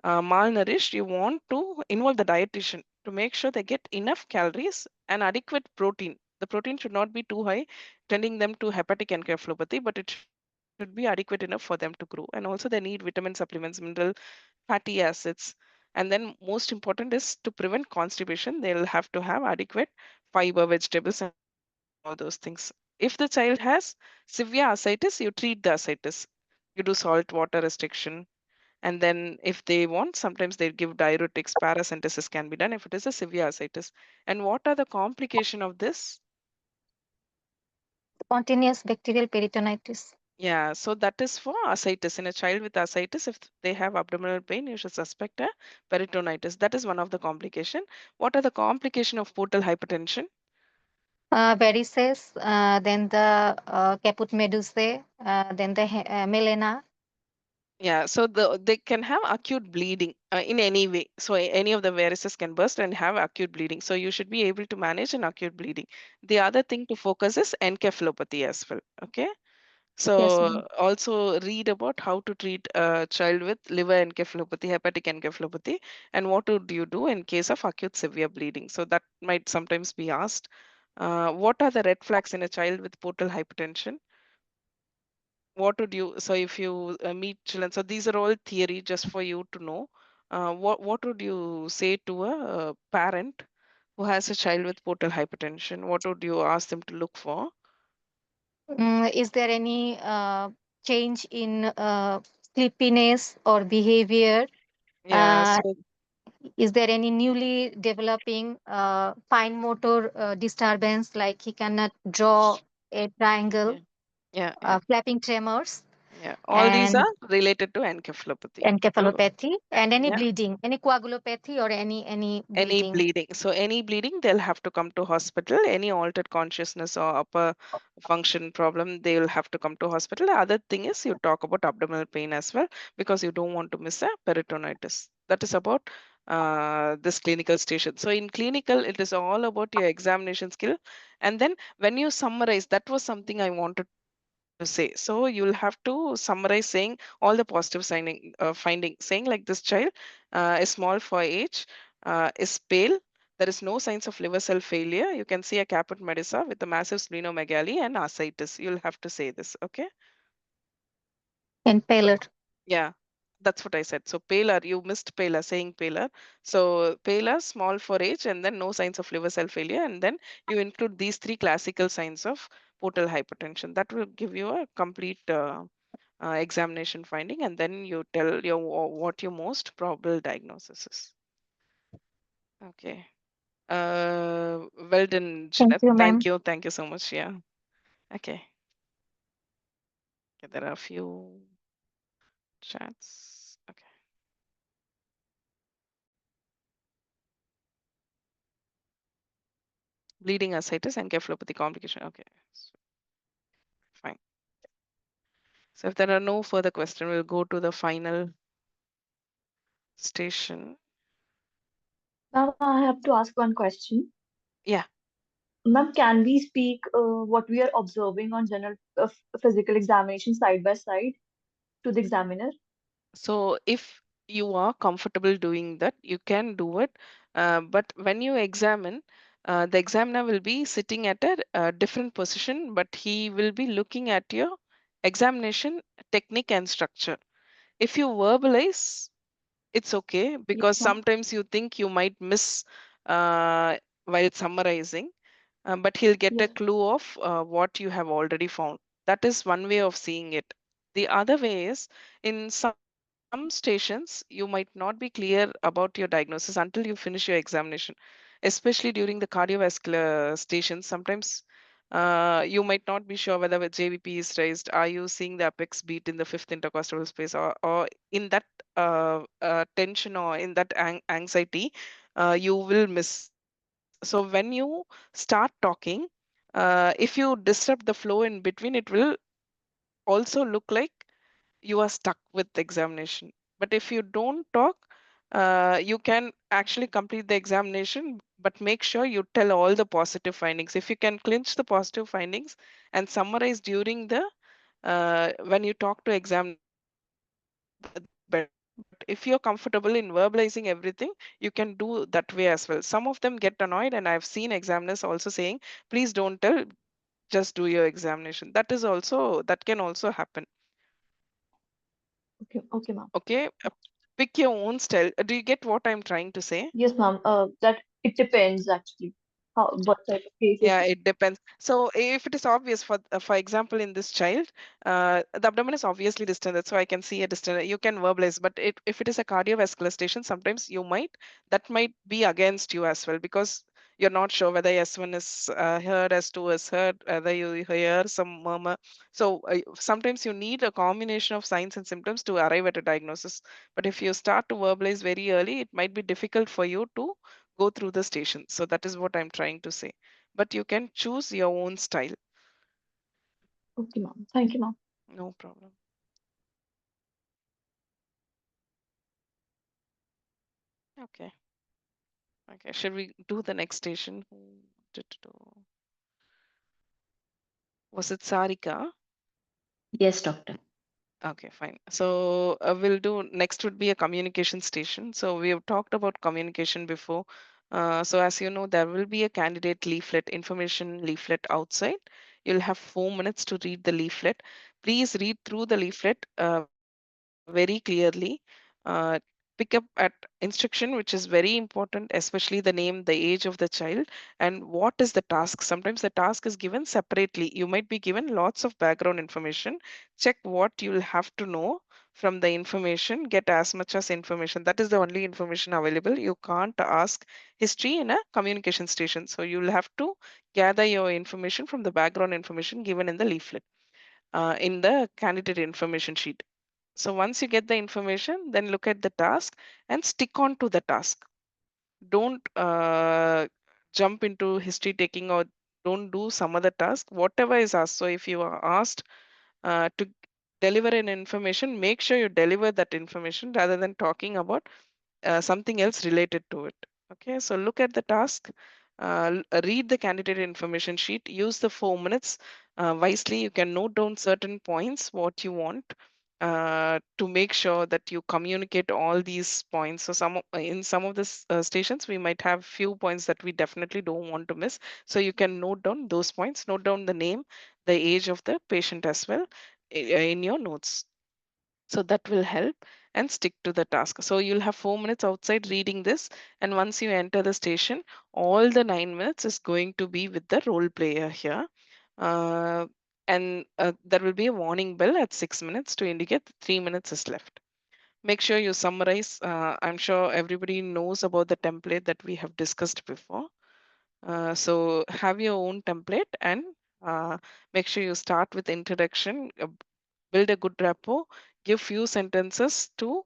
malnourished, you want to involve the dietitian to make sure they get enough calories and adequate protein. The protein should not be too high, tending them to hepatic encephalopathy, but it should be adequate enough for them to grow. And also, they need vitamin supplements, mineral, fatty acids. And then, most important is to prevent constipation, they'll have to have adequate fiber, vegetables, and all those things. If the child has severe ascites, you treat the ascites. You do salt water restriction, and then if they want, sometimes they give diuretics, paracentesis can be done if it is a severe ascites. And what are the complication of this? Spontaneous bacterial peritonitis. Yeah, so that is for ascites. In a child with ascites, if they have abdominal pain, you should suspect a peritonitis. That is one of the complication. What are the complication of portal hypertension? Varices, then the caput medusae, then the melena. Yeah, so they can have acute bleeding in any way. So any of the varices can burst and have acute bleeding. So you should be able to manage an acute bleeding. The other thing to focus is encephalopathy as well. Okay. Yes, So ma'am. also read about how to treat a child with liver encephalopathy, hepatic encephalopathy, and what would you do in case of acute severe bleeding. So that might sometimes be asked. What are the red flags in a child with portal hypertension? What would you, so if you meet children, so these are all theory just for you to know. What would you say to a parent who has a child with portal hypertension? What would you ask them to look for? Is there any change in sleepiness or behavior? Yeah, Uh, so is there any newly developing fine motor disturbance, like he cannot draw a triangle, yeah, yeah. flapping tremors, Yeah, all these and are related to encephalopathy. So, encephalopathy, and any yeah, bleeding, any coagulopathy, or any any bleeding? bleeding. So, any bleeding, they'll have to come to hospital. Any altered consciousness or upper function problem, they'll have to come to hospital. The other thing is you talk about abdominal pain as well because you don't want to miss a peritonitis. That is about this clinical station. So, in clinical, it is all about your examination skill. And then when you summarize, that was something I wanted to say. So you'll have to summarize saying all the positive finding, saying like this child is small for age, is pale. There is no signs of liver cell failure. You can see a caput medusa with a massive splenomegaly and ascites. You'll have to say this, okay? And pallor. Yeah, that's what I said. So paler, you missed paler, saying paler. So paler, small for age, and then no signs of liver cell failure, and then you include these three classical signs of portal hypertension. That will give you a complete examination finding, and then you tell your what your most probable diagnosis is. Okay. Well done, Thank Jeanette. you, ma'am. Thank you so much. Yeah. Okay. Okay, there are a few chats. Okay. Bleeding ascites and encephalopathy complication. Okay. Fine. So if there are no further questions, we'll go to the final station. Ma'am, I have to ask one question. Yeah. Ma'am, can we speak what we are observing on general physical examination side by side to the examiner? So if you are comfortable doing that, you can do it. But when you examine, the examiner will be sitting at a different position, but he will be looking at your examination technique and structure. If you verbalize, it's okay Yes, because ma'am. sometimes you think you might miss while summarizing, but he'll get a Yes. clue of what you have already found. That is one way of seeing it. The other way is in some stations, you might not be clear about your diagnosis until you finish your examination, especially during the cardiovascular stations. Sometimes you might not be sure whether the JVP is raised. Are you seeing the apex beat in the fifth intercostal space, or in that tension or in that anxiety, you will miss. So when you start talking, if you disrupt the flow in between, it will also look like you are stuck with the examination. But if you don't talk, you can actually complete the examination, but make sure you tell all the positive findings. If you can clinch the positive findings and summarize during the when you talk to examiner, that's better. But if you're comfortable in verbalizing everything, you can do that way as well. Some of them get annoyed, and I've seen examiners also saying, please don't tell, just do your examination. That can also happen. Okay, okay, ma'am. Okay, pick your own style. Do you get what I'm trying to say? Yes, ma'am. That it depends actually. How what type of cases? Yeah, it depends. So if it is obvious, for example, in this child, the abdomen is obviously distended, so I can see a distended. You can verbalize, but if it is a cardiovascular station, sometimes that might be against you as well because you're not sure whether S1 is heard, S2 is heard, whether you hear some murmur. So sometimes you need a combination of signs and symptoms to arrive at a diagnosis. But if you start to verbalize very early, it might be difficult for you to go through the station. So that is what I'm trying to say. But you can choose your own style. Okay, ma'am. Thank you, ma'am. No problem. Okay. Okay. Should we do the next station? Who wanted to do? Was it Sarika? Yes, doctor. Okay, fine. So we'll do next would be a communication station. So we have talked about communication before. So as you know, there will be a candidate leaflet, information leaflet outside. You'll have 4 minutes to read the leaflet. Please read through the leaflet very clearly. Pick up at instruction, which is very important, especially the name, the age of the child, and what is the task. Sometimes the task is given separately. You might be given lots of background information. Check what you'll have to know from the information. Get as much as information. That is the only information available. You can't ask history in a communication station. So you'll have to gather your information from the background information given in the leaflet, in the candidate information sheet. So once you get the information, then look at the task and stick on to the task. Don't jump into history taking, or don't do some other task, whatever is asked. So if you are asked to deliver an information, make sure you deliver that information rather than talking about something else related to it. Okay, so look at the task, read the candidate information sheet, use the 4 minutes wisely. You can note down certain points, what you want, to make sure that you communicate all these points. So in some of the stations, we might have few points that we definitely don't want to miss. So you can note down those points, note down the name, the age of the patient as well in your notes. So that will help, and stick to the task. So you'll have 4 minutes outside reading this, and once you enter the station, all the 9 minutes is going to be with the role player here. Uh, and there will be a warning bell at 6 minutes to indicate 3 minutes is left. Make sure you summarize. I'm sure everybody knows about the template that we have discussed before. So have your own template, and uh, make sure you start with introduction, build a good rapport, give few sentences to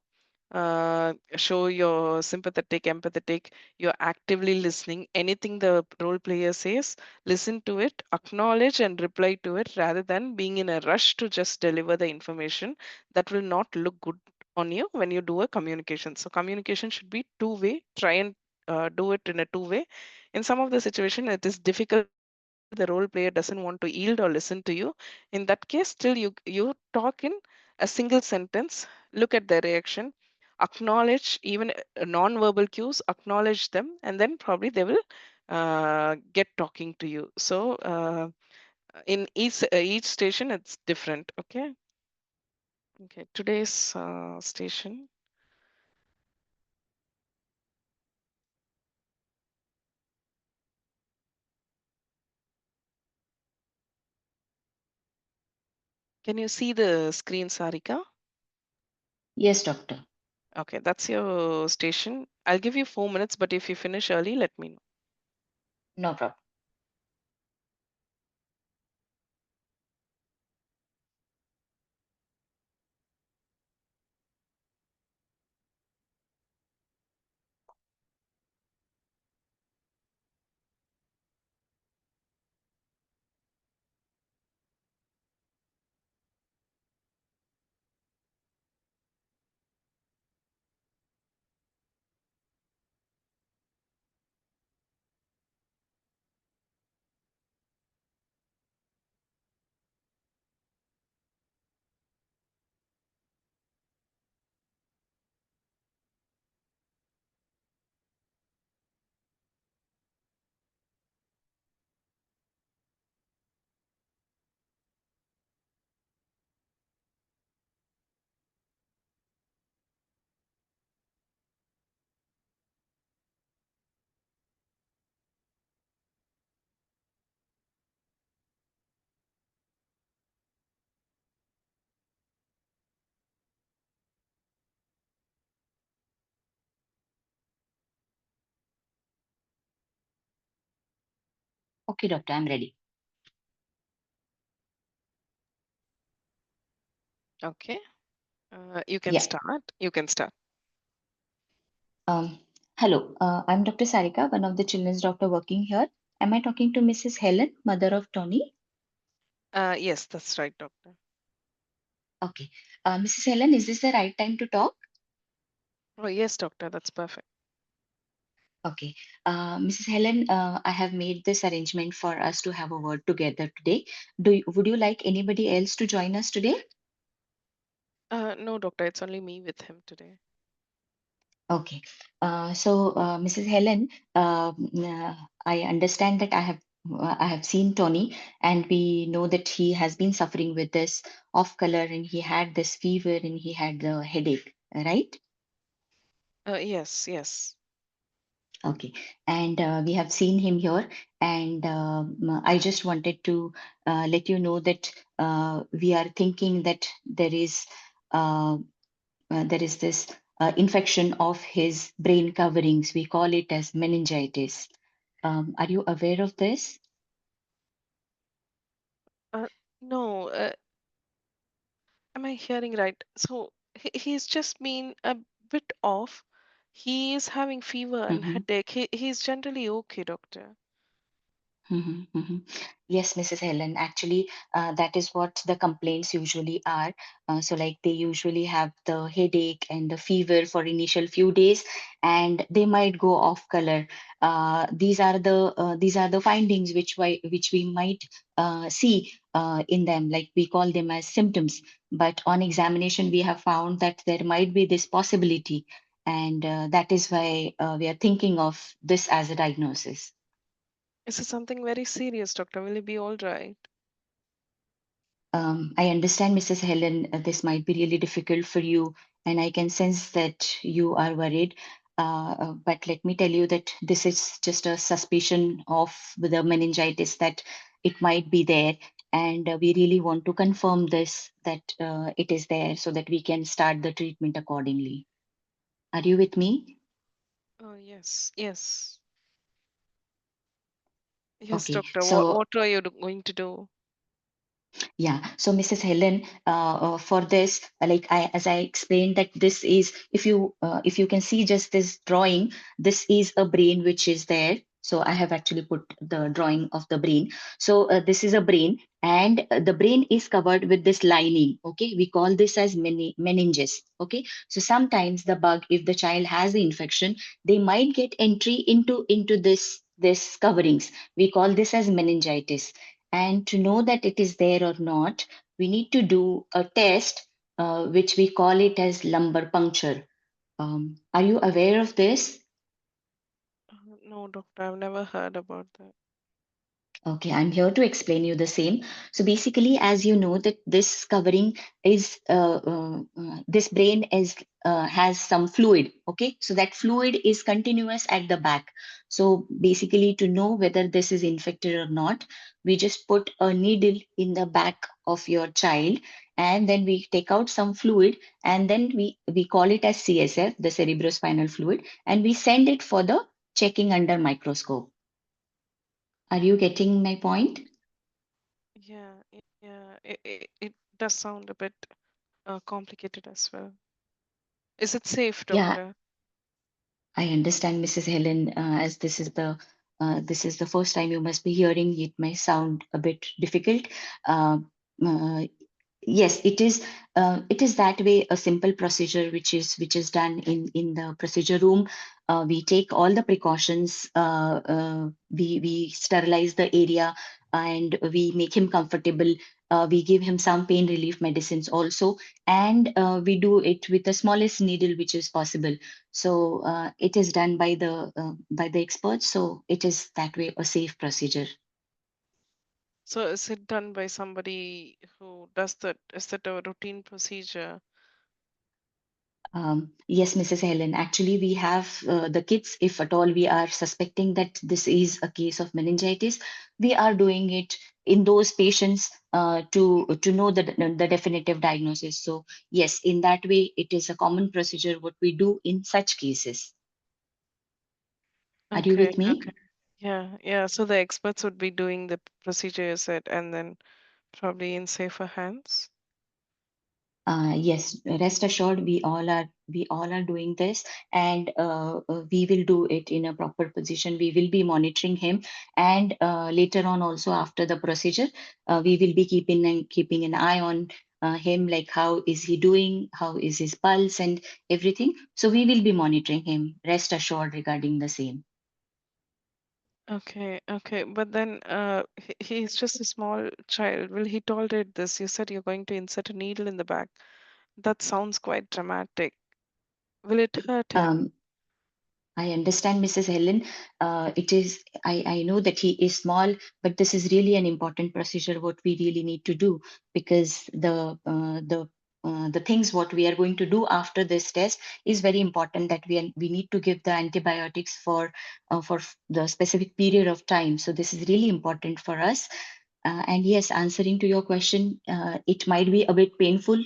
show you're sympathetic, empathetic, you're actively listening. Anything the role player says, listen to it, acknowledge and reply to it, rather than being in a rush to just deliver the information. That will not look good on you when you do a communication. So communication should be two-way. Try and do it in a two-way. In some of the situation, it is difficult. The role player doesn't want to yield or listen to you. In that case, still you talk in a single sentence, look at their reaction, acknowledge even non-verbal cues, acknowledge them, and then probably they will get talking to you. So in each station, it's different. Okay. Okay. Today's station. Can you see the screen, Sarika? Yes, doctor. Okay, that's your station. I'll give you 4 minutes, but if you finish early, let me know. No problem. Okay, doctor, I'm ready. Okay. You can Yeah. start. You can start. Um, Hello, I'm Dr. Sarika, one of the children's doctor working here. Am I talking to Mrs. Helen, mother of Tony? Yes, that's right, doctor. Okay. Mrs. Helen, is this the right time to talk? Oh, yes, doctor. That's perfect. Okay. Mrs. Helen, I have made this arrangement for us to have a word together today. Would you like anybody else to join us today? No, doctor. It's only me with him today. Okay. Mrs. Helen, I understand that I have seen Tony, and we know that he has been suffering with this off color, and he had this fever, and he had the headache, right? Yes, yes. Okay. And we have seen him here, and I just wanted to let you know that we are thinking that uh, there is this infection of his brain coverings. We call it as meningitis. Are you aware of this? Uh, no. Am I hearing right? So he's just been a bit off. He is having fever and Mm-hmm. headache. He's generally okay, doctor. Mhm, mhm. Yes, Mrs. Helen. Actually, that is what the complaints usually are. So, like they usually have the headache and the fever for initial few days, and they might go off color. These are the findings which we might see in them. Like we call them as symptoms. But on examination, we have found that there might be this possibility, and that is why we are thinking of this as a diagnosis. Is it something very serious, doctor? Will he be all right? I understand, Mrs. Helen, this might be really difficult for you, and I can sense that you are worried. But let me tell you that this is just a suspicion of the meningitis that it might be there, and we really want to confirm this that it is there so that we can start the treatment accordingly. Are you with me? Oh, yes, yes. Yes, Okay, doctor. so What are you going to do? yeah, so Mrs. Helen, for this, as I explained, that this is if you can see just this drawing, this is a brain which is there. So I have actually put the drawing of the brain. So this is a brain, and the brain is covered with this lining. Okay, we call this as meninges. Okay, so sometimes the bug, if the child has the infection, they might get entry into this coverings. We call this as meningitis, and to know that it is there or not, we need to do a test, which we call it as lumbar puncture. Are you aware of this? No, doctor. I've never heard about that. Okay, I'm here to explain you the same. So basically, as you know, that this covering is this brain is has some fluid. Okay, so that fluid is continuous at the back. So basically, to know whether this is infected or not, we just put a needle in the back of your child, and then we take out some fluid, and then we call it as CSF, the cerebrospinal fluid, and we send it for the checking under microscope. Are you getting my point? Yeah, yeah. It does sound a bit complicated as well. Is it safe, Yeah, doctor? I understand, Mrs. Helen, as this is the first time you must be hearing. It may sound a bit difficult. Uh, uh, Yes, it is that way a simple procedure which is done in the procedure room. We take all the precautions. We sterilize the area, and we make him comfortable. We give him some pain relief medicines also, and we do it with the smallest needle which is possible. So it is done by the experts. So it is that way a safe procedure. So is it done by somebody who does that? Is that a routine procedure? Yes, Mrs. Helen. Actually, we have the kids, if at all we are suspecting that this is a case of meningitis, we are doing it in those patients to know the definitive diagnosis. So, yes, in that way, it is a common procedure what we do in such cases. Are you Okay, with me? okay. Yeah. So the experts would be doing the procedure you said, and then probably in safer hands. Yes, rest assured, we all are doing this, and we will do it in a proper position. We will be monitoring him, and later on, also after the procedure, we will be keeping an eye on him, like how is he doing, how is his pulse, and everything. So we will be monitoring him. Rest assured regarding the same. Okay. But then he's just a small child. Will he tolerate this? You said you're going to insert a needle in the back. That sounds quite dramatic. Will it hurt him? Um, I understand, Mrs. Helen. I know that he is small, but this is really an important procedure, what we really need to do, because the things what we are going to do after this test is very important, that we need to give the antibiotics for the specific period of time. So this is really important for us. And yes, answering to your question, it might be a bit painful.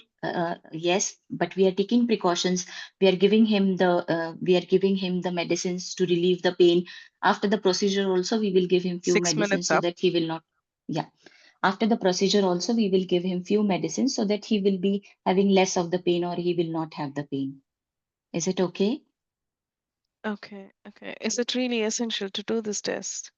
Yes, but we are taking precautions. We are giving him the medicines to relieve the pain. After the procedure, also we will give him few 6 minutes medicines so up. that he will not. Yeah. After the procedure, also we will give him few medicines so that he will be having less of the pain, or he will not have the pain. Is it okay? Okay. Is it really essential to do this test?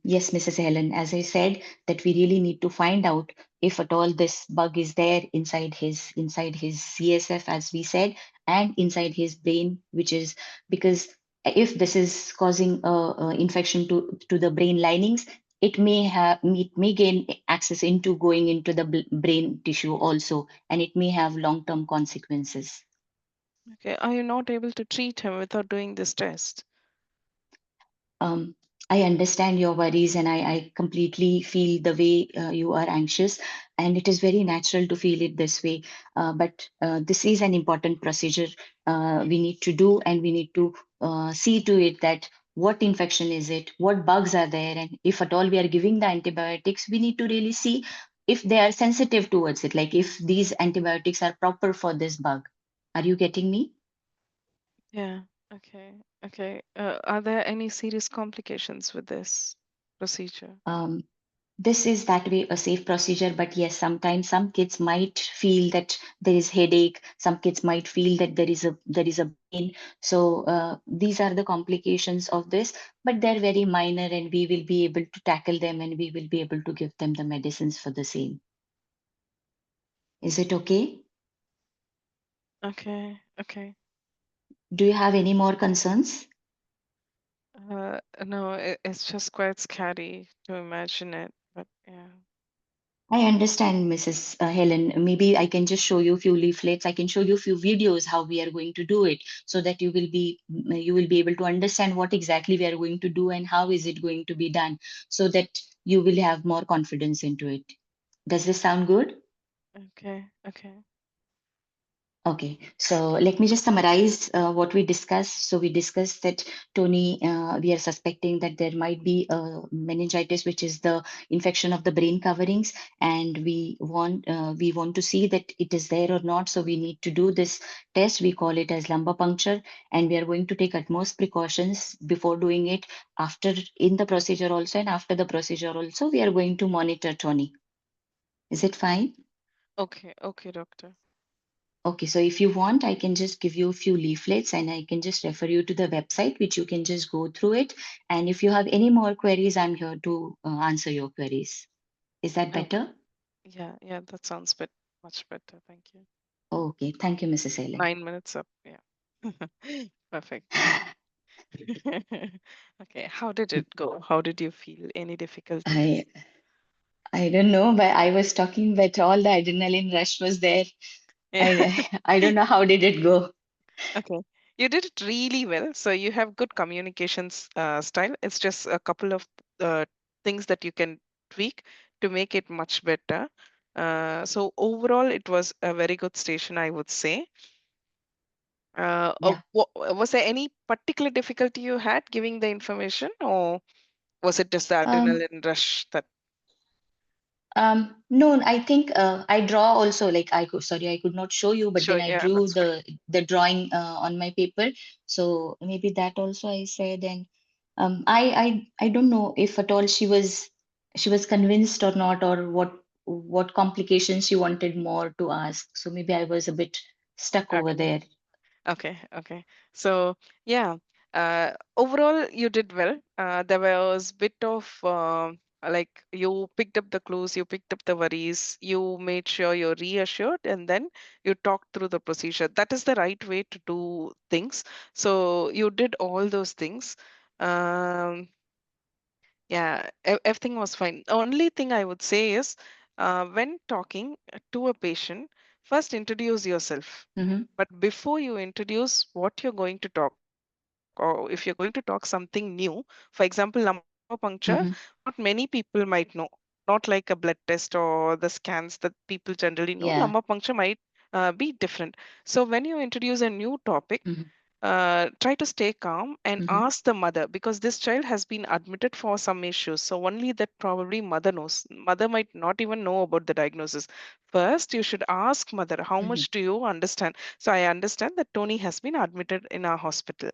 Yes, Mrs. Helen, as I said, that we really need to find out if at all this bug is there inside his CSF, as we said, and inside his brain, which is because if this is causing a infection to the brain linings, it may gain access into going into the brain tissue also, and it may have long-term consequences. Okay. Are you not able to treat him without doing this test? Um, I understand your worries, and I completely feel the way you are anxious, and it is very natural to feel it this way. But this is an important procedure we need to do, and we need to see to it that what infection is it, what bugs are there, and if at all we are giving the antibiotics, we need to really see if they are sensitive towards it, like if these antibiotics are proper for this bug. Are you getting me? Yeah. Okay. Are there any serious complications with this procedure? Um, this is that way a safe procedure, but yes, sometimes some kids might feel that there is headache, some kids might feel that there is a pain. So these are the complications of this, but they're very minor, and we will be able to tackle them, and we will be able to give them the medicines for the same. Is it okay? Okay. Do you have any more concerns? No, it's just quite scary to imagine it, but yeah. I understand, Mrs. Helen. Maybe I can just show you a few leaflets. I can show you a few videos how we are going to do it, so that you will be able to understand what exactly we are going to do and how is it going to be done, so that you will have more confidence into it. Does this sound good? Okay. Okay, so let me just summarize what we discussed. So we discussed that Tony, we are suspecting that there might be a meningitis, which is the infection of the brain coverings, and we want to see that it is there or not. So we need to do this test. We call it as lumbar puncture, and we are going to take utmost precautions before doing it. After in the procedure also, and after the procedure also, we are going to monitor Tony. Is it fine? Okay, doctor. Okay, so if you want, I can just give you a few leaflets, and I can just refer you to the website, which you can just go through it. And if you have any more queries, I'm here to answer your queries. Is that Oh, better? yeah, that sounds much better. Thank you. Okay, thank you, Mrs. Helen. 9 minutes up. Yeah. Perfect. Okay, how did it go? How did you feel? Any difficulties? I I don't know, but I was talking, but all the adrenaline rush was there. Yeah. I don't know how did it go. Okay. You did it really well. So you have good communications style. It's just a couple of things that you can tweak to make it much better. So overall, it was a very good station, I would say. Yeah. Was there any particular difficulty you had giving the information, or was it just the Um, adrenaline rush that? no, I think I draw also, like I could not show you, but then Sure, I yeah, drew that's fine. the drawing on my paper. So maybe that also I said, and I don't know if at all she was convinced or not, or what complications she wanted more to ask. So maybe I was a bit stuck over Okay. there. Okay, okay. So yeah, overall you did well. There was bit of like you picked up the clues, you picked up the worries, you made sure you're reassured, and then you talked through the procedure. That is the right way to do things. So you did all those things. Um, yeah, everything was fine. Only thing I would say is, when talking to a patient, first introduce yourself. Mm-hmm, But before you introduce what you're going to talk, or if you're going to talk something new, for example, lumbar puncture, not mm-hmm, many people might know. Not like a blood test or the scans that people generally know. Lumbar yeah. puncture might be different. So when you introduce a new topic, Mm-hmm, try to stay calm and mm-hmm, ask the mother, because this child has been admitted for some issues. So only that probably mother knows. Mother might not even know about the diagnosis. First, you should ask mother, how mm-hmm. much do you understand? So I understand that Tony has been admitted in our hospital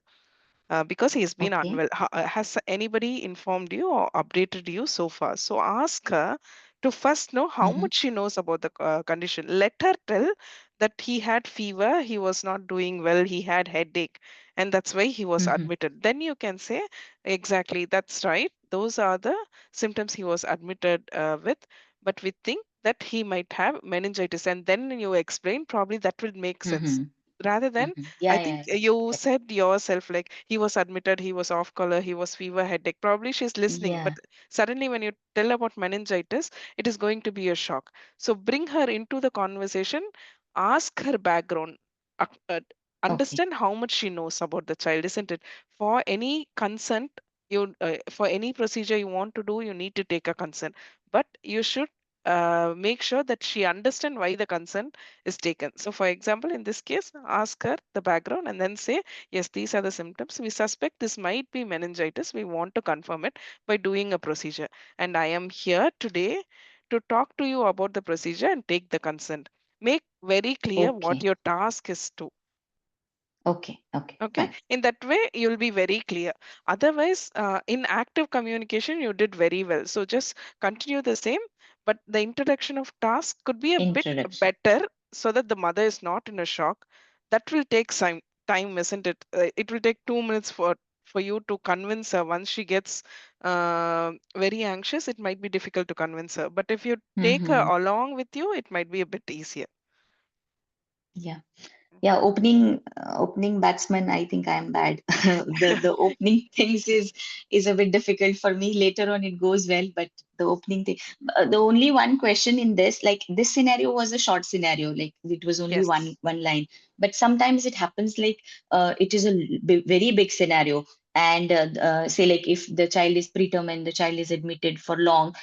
because he's been Okay. unwell. Has anybody informed you or updated you so far? So ask her to first know how Mm-hmm, much she knows about the condition. Let her tell that he had fever, he was not doing well, he had headache, and that's why he was mm-hmm, admitted. Then you can say, exactly, that's right. Those are the symptoms he was admitted with, but we think that he might have meningitis. And then you explain, probably that will make sense. mm-hmm, Rather than, mm-hmm. I Yeah, think yeah. you Correct. said yourself, like he was admitted, he was off color, he was fever, headache. Probably she's listening, but Yeah. suddenly when you tell about meningitis, it is going to be a shock. So bring her into the conversation, ask her background, ac- uh, Okay. understand how much she knows about the child, isn't it? For any consent, for any procedure you want to do, you need to take a consent, but you should make sure that she understand why the consent is taken. So, for example, in this case, ask her the background and then say, yes, these are the symptoms. We suspect this might be meningitis. We want to confirm it by doing a procedure. And I am here today to talk to you about the procedure and take the consent. Make very clear what Okay. your task is to. Okay. Okay. Okay, Fine. in that way, you'll be very clear. Otherwise, in active communication, you did very well. So just continue the same, but the introduction of task could be a bit Introduction. better so that the mother is not in a shock. That will take time, isn't it? It will take 2 minutes for you to convince her. Once she gets very anxious, it might be difficult to convince her. But if you take her Mm-hmm. along with you, it might be a bit easier. Yeah. Yeah, opening batsman, I think I'm bad. The opening things is a bit difficult for me. Later on it goes well, but the opening thing, the only one question in this, like this scenario was a short scenario, like it was only Yes. one line. But sometimes it happens like it is a very big scenario, and say like if the child is preterm and the child is admitted for long,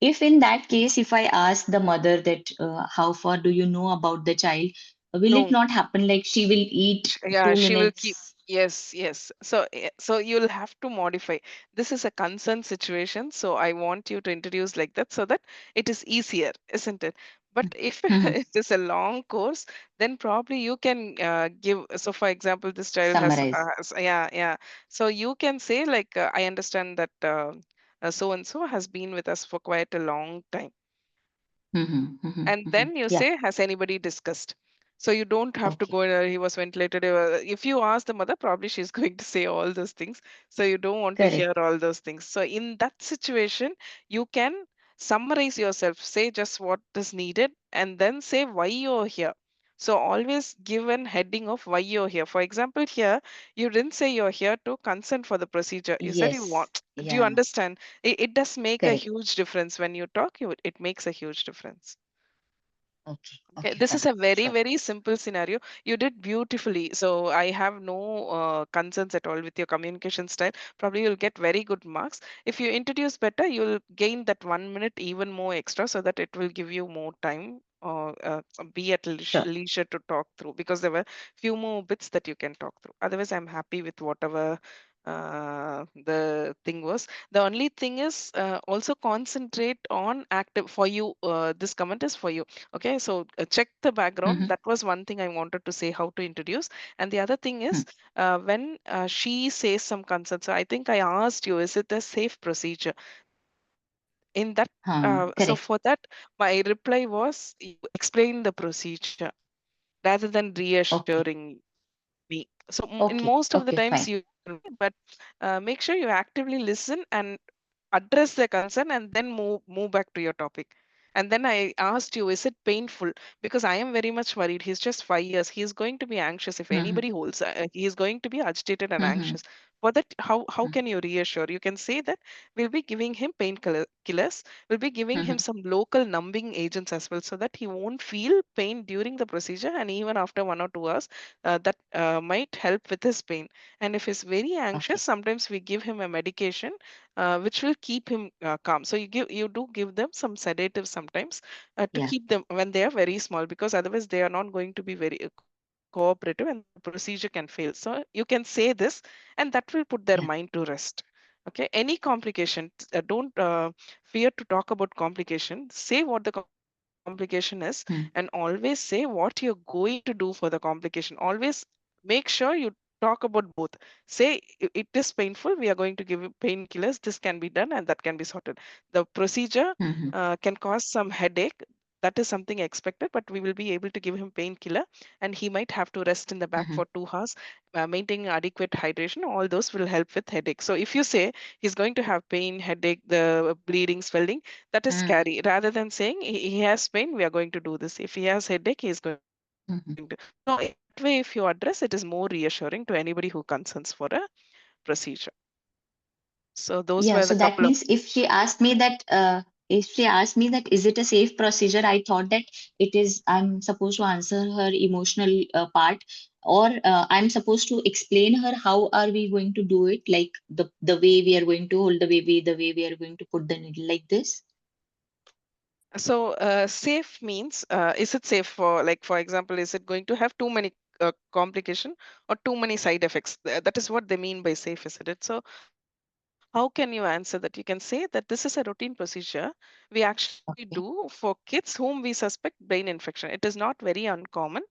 if in that case, if I ask the mother that how far do you know about the child, will it No. not happen like she will eat Yeah, two she will keep. minutes? Yes, yes. So, so you'll have to modify. This is a concern situation, so I want you to introduce like that so that it is easier, isn't it? But if Mhm. it is a long course, then probably you can give. So, for example, this child Summarize. yeah, yeah. So you can say like, I understand that so and so has been with us for quite a long time, and then you Yeah. say, has anybody discussed? So you don't have to Okay. go, he was ventilated. If you ask the mother, probably she's going to say all those things. So you don't want to hear Correct. all those things. So in that situation, you can summarize yourself, say just what is needed, and then say why you're here. So always give an heading of why you're here. For example, here you didn't say you're here to consent for the procedure. You said you Yes. want. Do you Yeah. understand? It does make a Correct. huge difference when you talk. It makes a huge difference. Okay. Okay, Okay. this is Fine. a very, Sure. very simple scenario. You did beautifully. So I have no concerns at all with your communication style. Probably you'll get very good marks. If you introduce better, you'll gain that 1 minute even more extra so that it will give you more time or be at Sure. leisure to talk through, because there were few more bits that you can talk through. Otherwise, I'm happy with whatever. the thing was. The only thing is, also concentrate on active for you. This comment is for you. Okay, so check the background. Mm-hmm. That was one thing I wanted to say, how to introduce. And the other thing is, when she says some consent, so I think I asked you, is it a safe procedure? In that, so Correct. for that, my reply was, you explain the procedure rather than Okay. reassuring me. So in Okay. most of the Okay. times Fine. you tell me, but make sure you actively listen and address the concern and then move back to your topic. And then I asked you, is it painful? Because I am very much worried. He's just 5 years. He is going to be anxious. If Mm-hmm. anybody holds, he is going to be agitated and Mm-hmm. anxious. For that, how can you reassure? You can say that we'll be giving him killers. We'll be giving him Mm-hmm. some local numbing agents as well, so that he won't feel pain during the procedure, and even after 1 or 2 hours, that might help with his pain. And if he's very anxious, Okay. sometimes we give him a medication which will keep him calm. So you do give them some sedatives sometimes to Yeah. keep them when they are very small, because otherwise they are not going to be very cooperative and the procedure can fail. So you can say this, and that will put their Yeah. mind to rest. Okay, any complication, don't fear to talk about complication. Say what the complication is, and always say what you're going to do for the complication. Always make sure you talk about both. Say, it is painful, we are going to give you painkillers, this can be done and that can be sorted. The procedure Mm-hmm. can cause some headache. That is something expected, but we will be able to give him painkiller, and he might have to rest in the back Mm-hmm. for 2 hours. Maintaining adequate hydration, all those will help with headache. So if you say he's going to have pain, headache, the bleeding, swelling, that is Mm-hmm. scary. Rather than saying he has pain, we are going to do this. If he has headache, he is going to. Mm-hmm. So in that way, if you address, it is more reassuring to anybody who concerns for a procedure. So those were Yeah, the so couple that of. means if she asked me that is it a safe procedure, I thought that it is, I'm supposed to answer her emotional part, or I'm supposed to explain her how are we going to do it, like the way we are going to hold the baby, the way we are going to put the needle like this. So safe means, is it safe for, like, for example, is it going to have too many complication or too many side effects? That is what they mean by safe, isn't it? So how can you answer that? You can say that this is a routine procedure we actually do for Okay. kids whom we suspect brain infection. It is not very uncommon.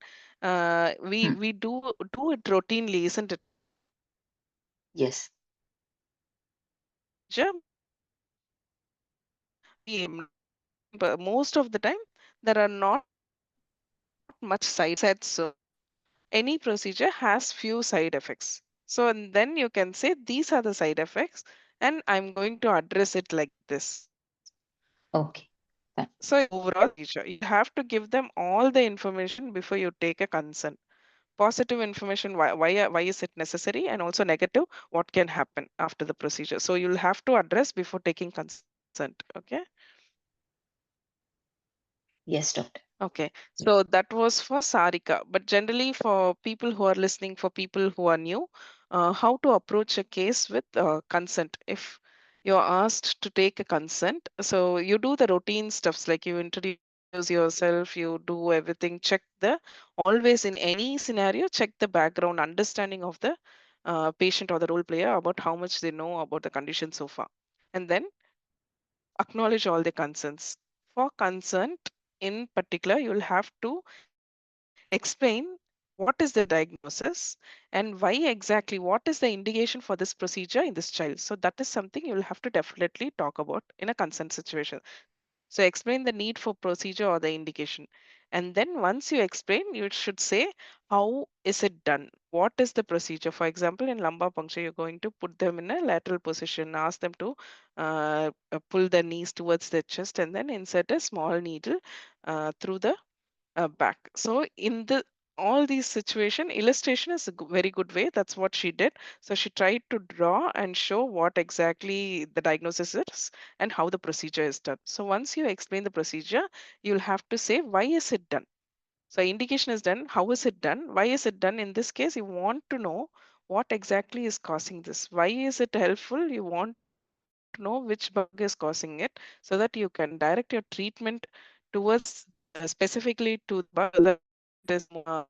We Hmm. do it routinely, isn't it? Yes. Procedure, we but most of the time there are not much side effects. Said so, any procedure has few side effects. So and then you can say these are the side effects, and I'm going to address it like this. Okay. Fine. So it's overall procedure. You have to give them all the information before you take a consent. Positive information, why is it necessary, and also negative, what can happen after the procedure. So you'll have to address before taking consent. Okay. Yes, doctor. Okay, so that was for Sarika. But generally, for people who are listening, for people who are new, how to approach a case with consent. If you're asked to take a consent, so you do the routine stuffs, like you introduce yourself, you do everything, check always in any scenario, check the background understanding of the patient or the role player about how much they know about the condition so far. And then acknowledge all the concerns. For consent in particular, you'll have to explain what is the diagnosis and why exactly, what is the indication for this procedure in this child. So that is something you'll have to definitely talk about in a consent situation. So explain the need for procedure or the indication. And then once you explain, you should say how is it done? What is the procedure? For example, in lumbar puncture, you're going to put them in a lateral position, ask them to pull their knees towards their chest, and then insert a small needle through the back. So in the all these situation, illustration is a very good way. That's what she did. So she tried to draw and show what exactly the diagnosis is and how the procedure is done. So once you explain the procedure, you'll have to say why is it done. So indication is done. How is it done? Why is it done? In this case, you want to know what exactly is causing this. Why is it helpful? You want to know which bug is causing it, so that you can direct your treatment towards specifically to the bug, so that it is more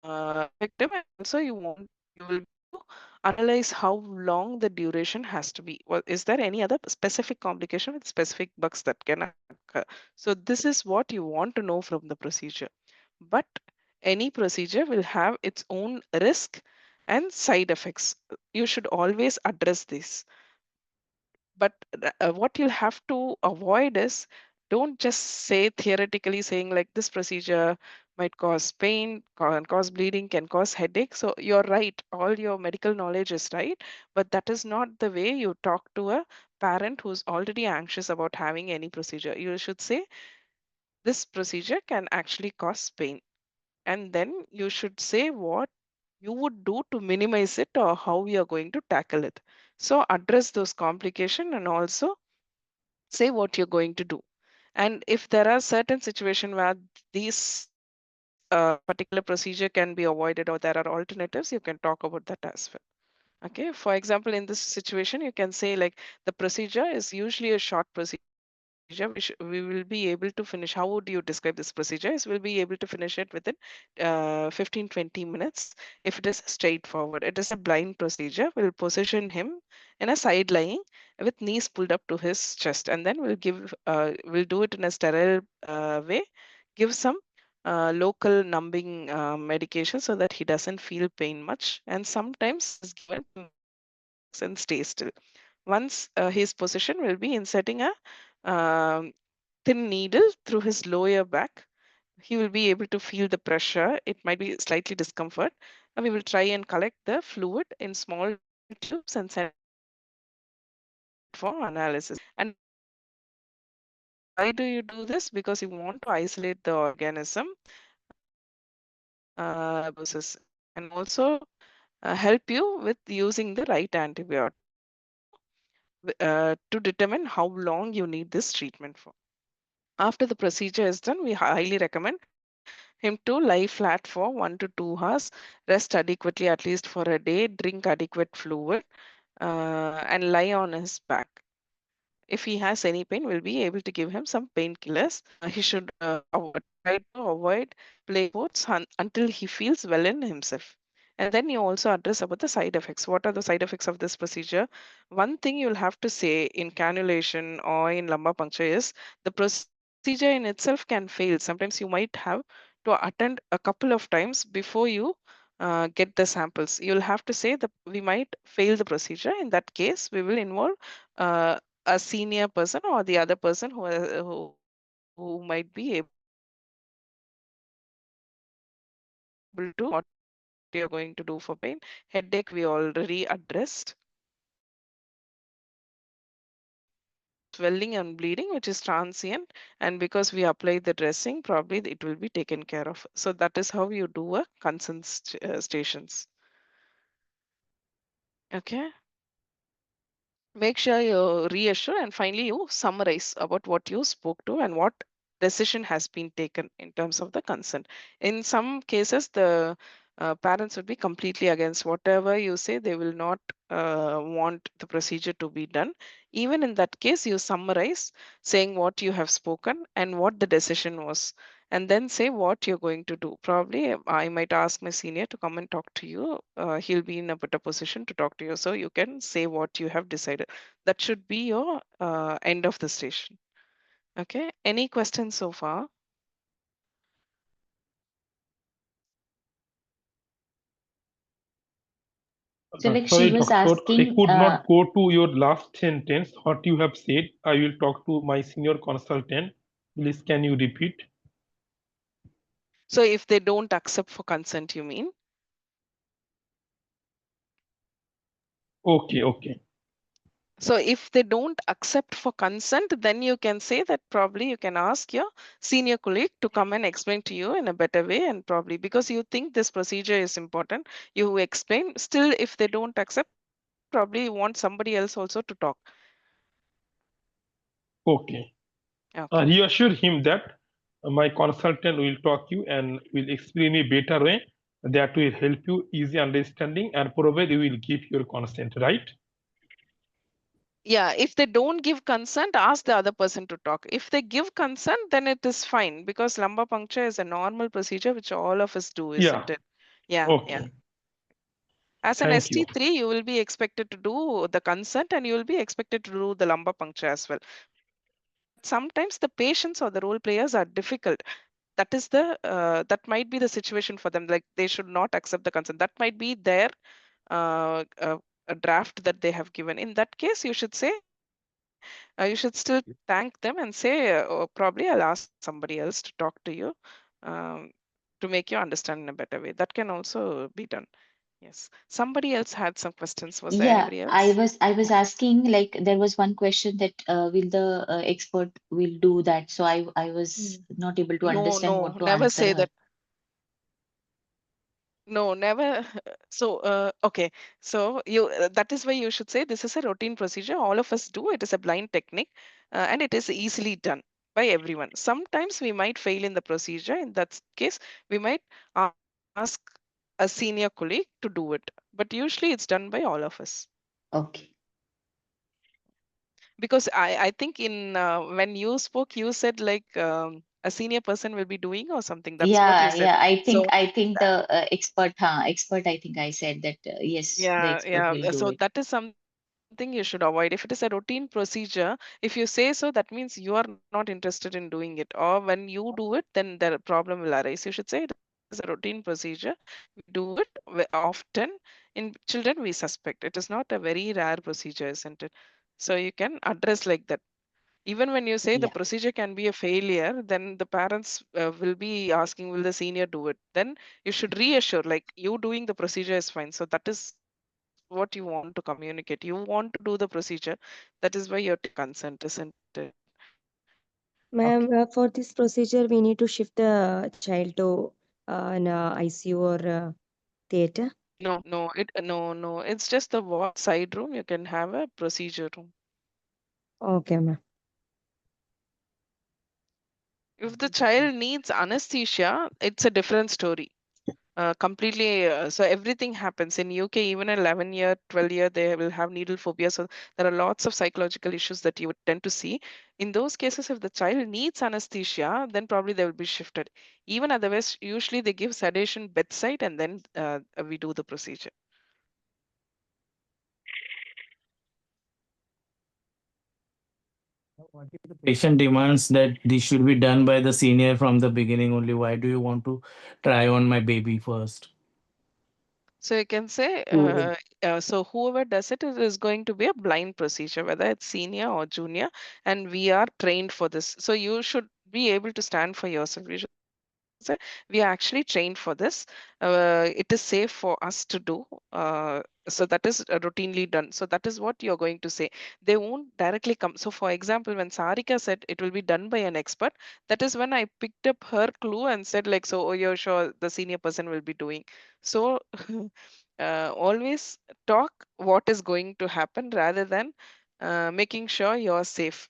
effective. And also you will be able to analyze how long the duration has to be. Well, is there any other specific complication with specific bugs that can occur? So this is what you want to know from the procedure. But any procedure will have its own risk and side effects. You should always address this. But what you'll have to avoid is, don't just say theoretically saying like this procedure might cause pain, can cause bleeding, can cause headache. So you're right, all your medical knowledge is right, but that is not the way you talk to a parent who's already anxious about having any procedure. You should say this procedure can actually cause pain, and then you should say what you would do to minimize it or how you're going to tackle it. So address those complications and also say what you're going to do. And if there are certain situations where these particular procedure can be avoided or there are alternatives, you can talk about that as well. Okay, for example, in this situation, you can say like the procedure is usually a short procedure. We will be able to finish. How would you describe this procedure? Is we'll be able to finish it within 15-20 minutes if it is straightforward. It is a blind procedure. We'll position him in a side lying with knees pulled up to his chest, and then we'll do it in a sterile way. Give some local numbing medication so that he doesn't feel pain much. And sometimes he is given to relax and stay still. Once his position will be inserting a thin needle through his lower back. He will be able to feel the pressure. It might be slightly discomfort. And we will try and collect the fluid in small tubes and send it for analysis. And why do you do this? Because you want to isolate the organism tuberculosis, and also help you with using the right antibiotic to determine how long you need this treatment for. After the procedure is done, we highly recommend him to lie flat for 1 to 2 hours, rest adequately at least for a day, drink adequate fluid, and lie on his back. If he has any pain, we'll be able to give him some painkillers. He should try to avoid play sports until he feels well in himself. And then you also address about the side effects. What are the side effects of this procedure? One thing you'll have to say in cannulation or in lumbar puncture is the procedure in itself can fail. Sometimes you might have to attend a couple of times before you get the samples. You'll have to say that we might fail the procedure. In that case, we will involve uh, a senior person or the other person who might be able to tell you what you're going to do for pain. Headache we already addressed. Swelling and bleeding, which is transient, and because we apply the dressing, probably it will be taken care of. So that is how you do a consent stations. Okay. Make sure you reassure, and finally you summarize about what you spoke to and what decision has been taken in terms of the consent. In some cases, the parents would be completely against whatever you say. They will not want the procedure to be done. Even in that case, you summarize saying what you have spoken and what the decision was, and then say what you're going to do. Probably I might ask my senior to come and talk to you. He'll be in a better position to talk to you, so you can say what you have decided. That should be your end of the station. Okay, any questions so far? So like she Sorry, was doctor, I asking, could not go to your last sentence. What you have said, I will talk to my senior consultant. Please, can you repeat? So if they don't accept for consent, you mean? Okay, okay, So if they don't accept for consent, then you can say that probably you can ask your senior colleague to come and explain to you in a better way, and probably because you think this procedure is important, you explain. Still, if they don't accept, probably you want somebody else also to talk. okay. Okay. Reassure him that my consultant will talk you and will explain a better way that will help you easy understanding and probably you will give your consent, right? Yeah, if they don't give consent, ask the other person to talk. If they give consent, then it is fine because lumbar puncture is a normal procedure which all of us do, Yeah, isn't it? Yeah, yeah. okay. As an Thank you. ST3, you will be expected to do the consent and you will be expected to do the lumbar puncture as well. But sometimes the patients or the role players are difficult. That might be the situation for them. Like they should not accept the consent. That might be their a draft that they have given. In that case, you should still thank them and say, oh, probably I'll ask somebody else to talk to you. Um, to make you understand in a better way. That can also be done. Yes. Somebody else had some questions. Was there Yeah, anybody else? I was asking, like, there was one question that will the expert will do that. So I was Mm. not able to No, understand no, what to never answer say her. that. No, never. So, okay. So that is why you should say this is a routine procedure. All of us do. It is a blind technique, and it is easily done by everyone. Sometimes we might fail in the procedure. In that case, we might ask a senior colleague to do it. But usually, it's done by all of us. Okay. Because I think in when you spoke, you said like a senior person will be doing or something. That's what you Yeah, said. yeah. So I think the expert. I think I said that yes, the yeah, expert yeah. will do So it. that is something you should avoid. If it is a routine procedure, if you say so, that means you are not interested in doing it. Or when you do it, then the problem will arise. You should say it is a routine procedure. We do it often. In children, we suspect. It is not a very rare procedure, isn't it? So you can address like that. Even when you say the Yeah, procedure can be a failure, then the parents will be asking, will the senior do it? Then you should reassure, like you doing the procedure is fine. So that is what you want to communicate. You want to do the procedure. That is why you're taking consent, isn't it? Okay. Ma'am, for this procedure, we need to shift the child to an ICU or theater. No. It's just the ward side room. You can have a procedure room. Okay, ma'am. If the child needs anesthesia, it's a different story. Completely so everything happens in UK. Even an 11-year 12-year, they will have needle phobia. So there are lots of psychological issues that you would tend to see. In those cases, if the child needs anesthesia, then probably they will be shifted. Even otherwise, usually they give sedation bedside and then we do the procedure. What if the patient demands that this should be done by the senior from the beginning only? Why do you want to try on my baby first? So you can say, so whoever does it is going to be a blind procedure, whether it's senior or junior, and we are trained for this. So you should be able to stand for yourself. You should say, we are actually trained for this. It is safe for us to do. So that is routinely done. So that is what you're going to say. They won't directly come. So for example, when Sarika said it will be done by an expert, that is when I picked up her clue and said like, so oh, you're sure the senior person will be doing. So always talk what is going to happen rather than making sure you're safe.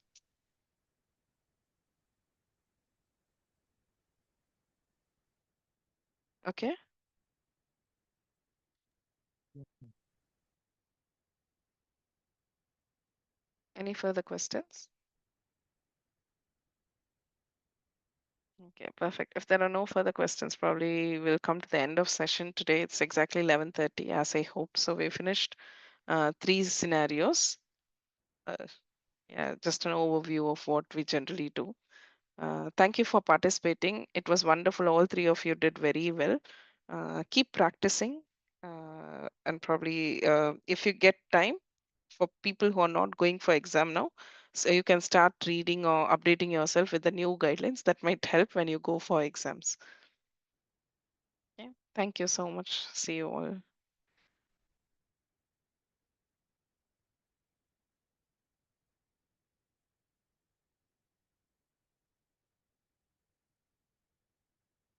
Okay. Any further questions? Okay, perfect. If there are no further questions, probably we'll come to the end of session today. It's exactly 11:30, as I hope. So we finished three scenarios. Uh, yeah, just an overview of what we generally do. Thank you for participating. It was wonderful. All three of you did very well. Keep practicing, and probably if you get time, for people who are not going for exam now, so you can start reading or updating yourself with the new guidelines. That might help when you go for exams. Okay. Thank you so much. See you all.